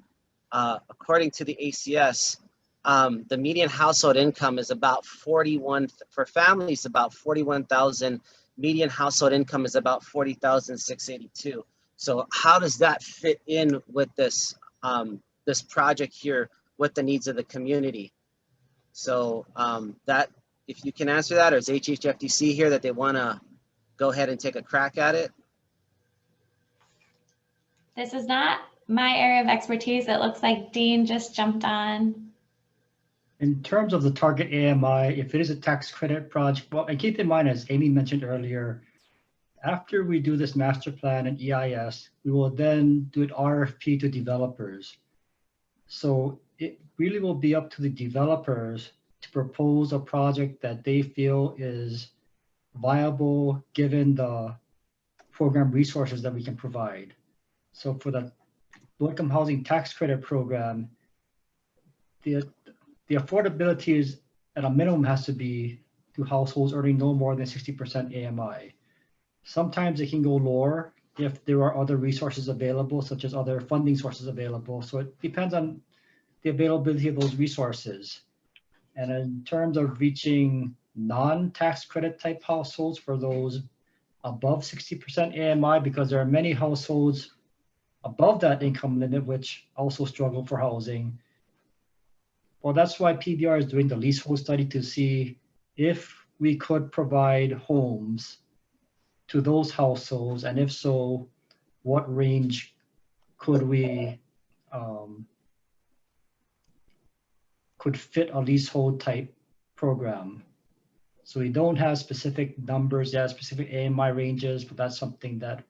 according to the ACS, the median household income is about 41, for families, about 41,000. Median household income is about 40,682. So how does that fit in with this, this project here with the needs of the community? So that, if you can answer that, or is HHFDC here that they want to go ahead and take a crack at it? This is not my area of expertise. It looks like Dean just jumped on. In terms of the target AMI, if it is a tax credit project, well, and keep in mind, as Amy mentioned earlier, after we do this master plan and EIS, we will then do an RFP to developers. So it really will be up to the developers to propose a project that they feel is viable given the program resources that we can provide. So for the low-income housing tax credit program, the affordability is at a minimum has to be to households earning no more than 60% AMI. Sometimes it can go lower if there are other resources available, such as other funding sources available. So it depends on the availability of those resources. And in terms of reaching non-tax credit type households for those above 60% AMI, because there are many households above that income limit which also struggle for housing. Well, that's why PBR is doing the leasehold study to see if we could provide homes to those households, and if so, what range could we could fit a leasehold type program. So we don't have specific numbers yet, specific AMI ranges, but that's something that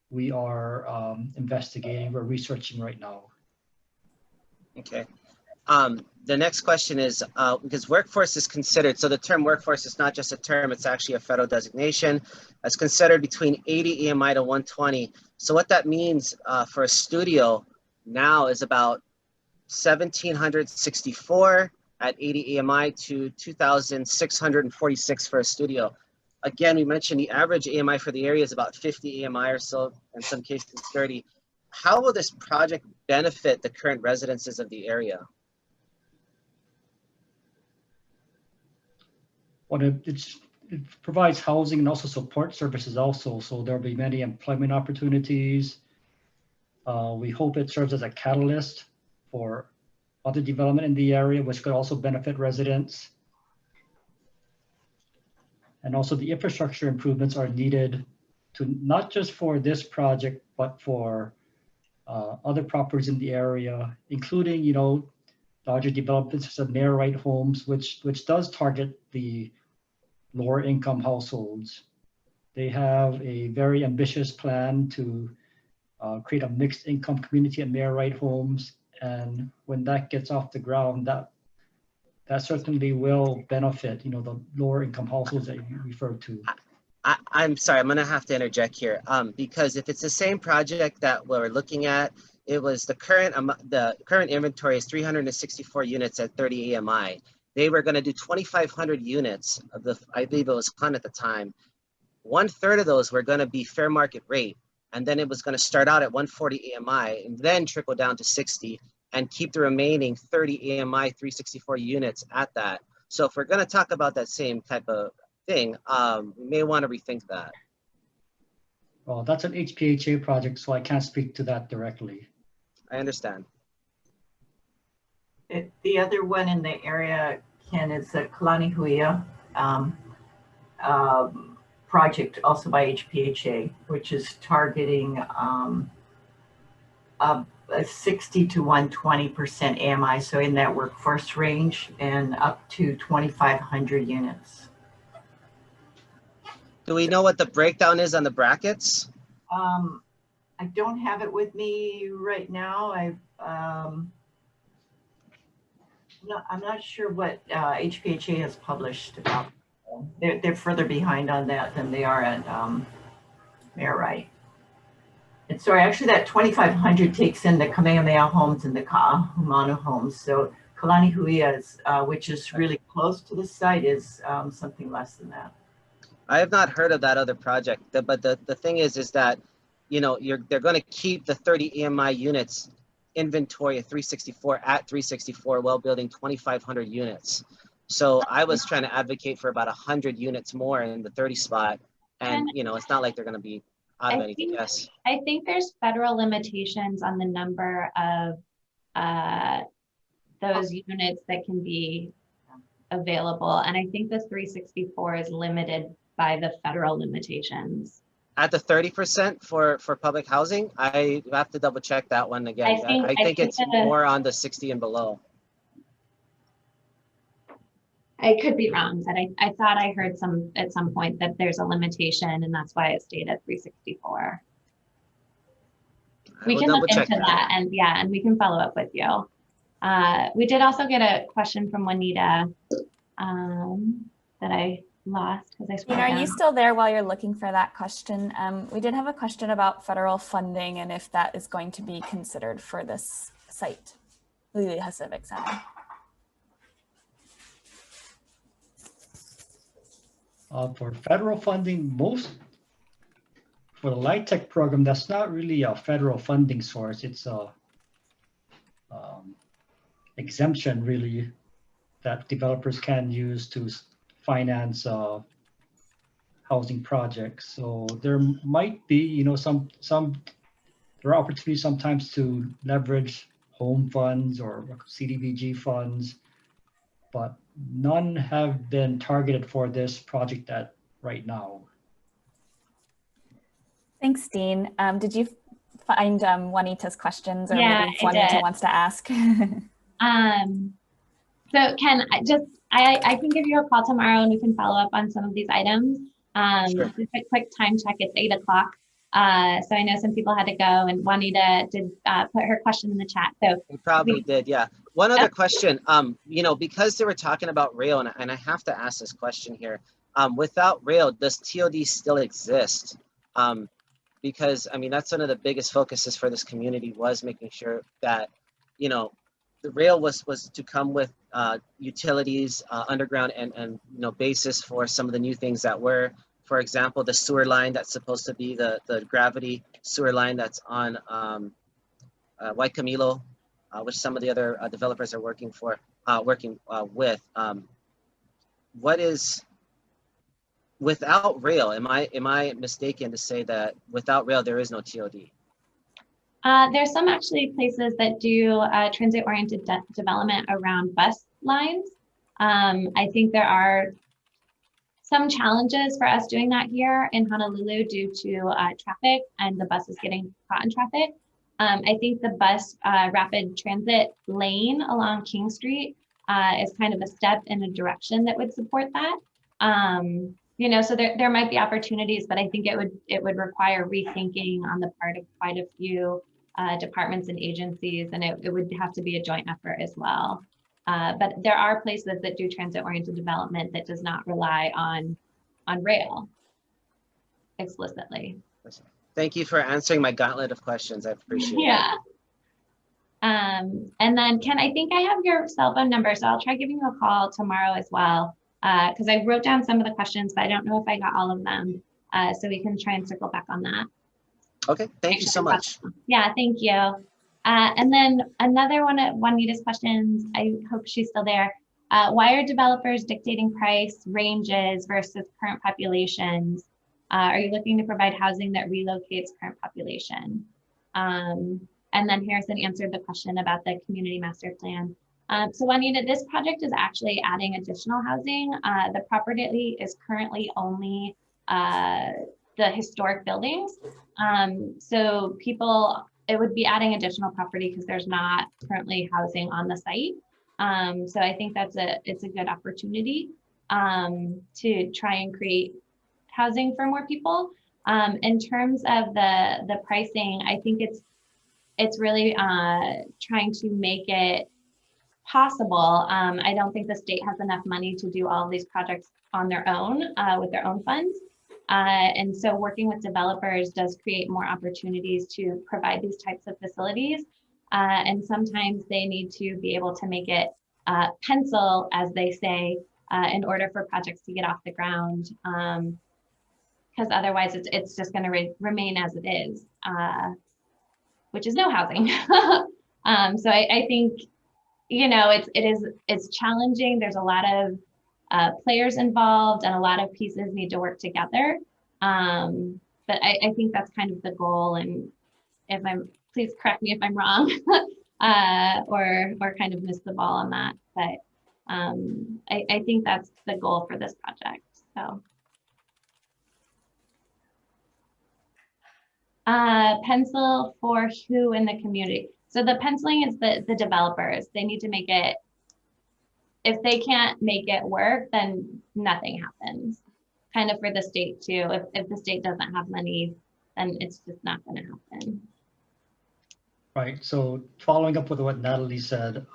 we are investigating, we're researching right now. Okay. The next question is, because workforce is considered, so the term workforce is not just a term, it's actually a federal designation. It's considered between 80 AMI to 120. So what that means for a studio now is about 1,764 at 80 AMI to 2,646 for a studio. Again, we mentioned the average AMI for the area is about 50 AMI or so, in some cases 30. How will this project benefit the current residences of the area? Well, it provides housing and also support services also. So there'll be many employment opportunities. We hope it serves as a catalyst for other development in the area, which could also benefit residents. And also the infrastructure improvements are needed to not just for this project, but for other properties in the area, including, larger developments such as mayor right homes, which does target the lower income households. They have a very ambitious plan to create a mixed income community at mayor right homes. And when that gets off the ground, that certainly will benefit, the lower income households that you referred to. I'm sorry, I'm gonna have to interject here, because if it's the same project that we're looking at, it was the current inventory is 364 units at 30 AMI. They were gonna do 2,500 units of the, I believe it was Hun at the time. 1/3 of those were gonna be fair market rate. And then it was gonna start out at 140 AMI and then trickle down to 60 and keep the remaining 30 AMI 364 units at that. So if we're gonna talk about that same type of thing, we may wanna rethink that. Well, that's an HPHA project, so I can't speak to that directly. I understand. The other one in the area, Ken, is the Kalani Huia project, also by HPHA, which is targeting a 60 to 120% AMI, so in that workforce range, and up to 2,500 units. Do we know what the breakdown is on the brackets? I don't have it with me right now. I'm not sure what HPHA has published about. They're further behind on that than they are at Mayor Wright. And sorry, actually that 2,500 takes in the Kamehameha homes and the Ka'ahumanu homes. So Kalani Huia, is, which is really close to the site, is something less than that. I have not heard of that other project, but the thing is that, you know, they're going to keep the 30 EMI units inventory of 364 at 364 while building 2,500 units. So I was trying to advocate for about 100 units more in the 30 spot. And, you know, it's not like they're going to be out of anything. Yes. I think there's federal limitations on the number of those units that can be available. And I think the 364 is limited by the federal limitations. At the 30% for public housing, I have to double check that one again. I think it's more on the 60 and below. I could be wrong, but I thought I heard at some point that there's a limitation, and that's why it stayed at 364. We can look into that, and yeah, and we can follow up with you. We did also get a question from Juanita that I lost because I scrolled down. Are you still there while you're looking for that question? We did have a question about federal funding and if that is going to be considered for this site, Liliha Civic Center. For federal funding, for the Light Tech program, that's not really a federal funding source. It's a exemption really that developers can use to finance housing projects. So there might be, you know, there are opportunities sometimes to leverage home funds or CDBG funds, but none have been targeted for this project right now. Thanks, Dean. Did you find Juanita's questions, or yeah, maybe Juanita wants to ask? So Ken, I can give you a call tomorrow and we can follow up on some of these items. Sure. Just a quick time check, it's 8 o'clock. So I know some people had to go, and Juanita did put her question in the chat. So we probably did, yeah. One other question, you know, because they were talking about rail, and I have to ask this question here. Without rail, does TOD still exist? Because I mean, that's one of the biggest focuses for this community, was making sure that, you know, the rail was to come with utilities, underground, and you know, basis for some of the new things that were, for example, the sewer line that's supposed to be the gravity sewer line that's on White Camilo, which some of the other developers are working with. What is, without rail, am I mistaken to say that without rail there is no TOD? There's some actually places that do transit-oriented development around bus lines. I think there are some challenges for us doing that here in Honolulu due to traffic and the buses getting caught in traffic. I think the bus rapid transit lane along King Street is kind of a step in a direction that would support that. You know, so there might be opportunities, but I think it would require rethinking on the part of quite a few departments and agencies, and it would have to be a joint effort as well. But there are places that do transit-oriented development that does not rely on rail explicitly. Thank you for answering my gauntlet of questions. I appreciate it. Yeah. And then Ken, I think I have your cell phone number, so I'll try giving you a call tomorrow as well, because I wrote down some of the questions, but I don't know if I got all of them. So we can try and circle back on that. Okay, thank you so much. Yeah, thank you. And then another one of Juanita's questions, I hope she's still there. Why are developers dictating price ranges versus current populations? Are you looking to provide housing that relocates current population? And then Harrison answered the question about the community master plan. So Juanita, this project is actually adding additional housing. The property is currently only the historic buildings. So it would be adding additional property because there's not currently housing on the site. So I think it's a good opportunity to try and create housing for more people. In terms of the pricing, I think it's really trying to make it possible. I don't think the state has enough money to do all of these projects on their own with their own funds. And so working with developers does create more opportunities to provide these types of facilities. And sometimes they need to be able to make it pencil, as they say, in order for projects to get off the ground. Because otherwise it's just going to remain as it is, which is no housing. So I think, you know, it's challenging. There's a lot of players involved and a lot of pieces need to work together. But I think that's kind of the goal. And please correct me if I'm wrong or kind of missed the ball on that. But I think that's the goal for this project. So. Pencil for who in the community? So the penciling is the developers. They need to make it, if they can't make it work, then nothing happens. Kind of for the state too. If the state doesn't have money, then it's just not going to happen. Right. So following up with what Natalie said,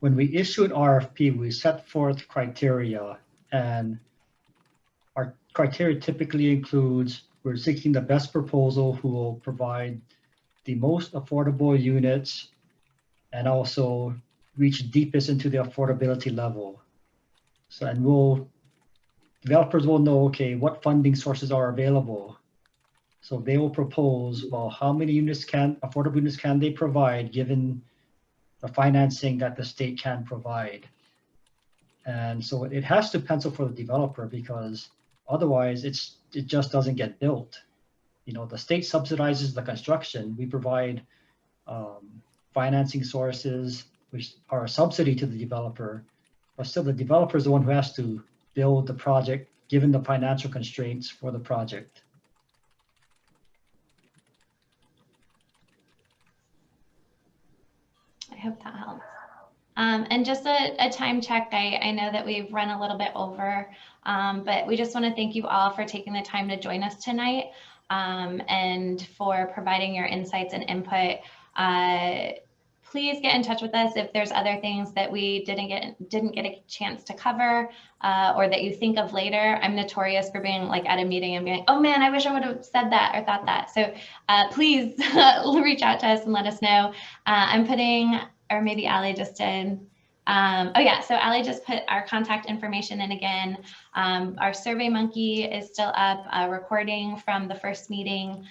when we issue an RFP, we set forth criteria, and our criteria typically includes we're seeking the best proposal who will provide the most affordable units and also reach deepest into the affordability level. So, and developers will know, okay, what funding sources are available. So they will propose, well, how many affordable units can they provide given the financing that the state can provide? And so it has to pencil for the developer because otherwise it just doesn't get built. You know, the state subsidizes the construction. We provide financing sources, which are a subsidy to the developer, but still the developer is the one who has to build the project given the financial constraints for the project. I hope that helps. And just a time check, I know that we've run a little bit over, but we just want to thank you all for taking the time to join us tonight and for providing your insights and input. Please get in touch with us if there's other things that we didn't get a chance to cover or that you think of later. I'm notorious for being like at a meeting and being like, oh man, I wish I would have said that or thought that. So please reach out to us and let us know. I'm putting, or maybe Ali just did. Oh yeah, so Ali just put our contact information in again. Our SurveyMonkey is still up, recording from the first meeting.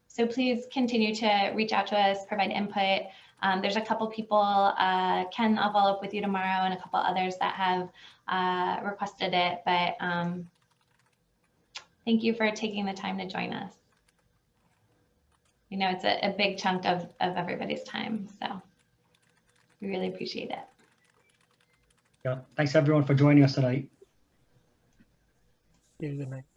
So please continue to reach out to us, provide input. There's a couple people, Ken, I'll follow up with you tomorrow, and a couple others that have requested it, but thank you for taking the time to join us. You know, it's a big chunk of everybody's time, so we really appreciate it. Yeah, thanks everyone for joining us tonight. Good night.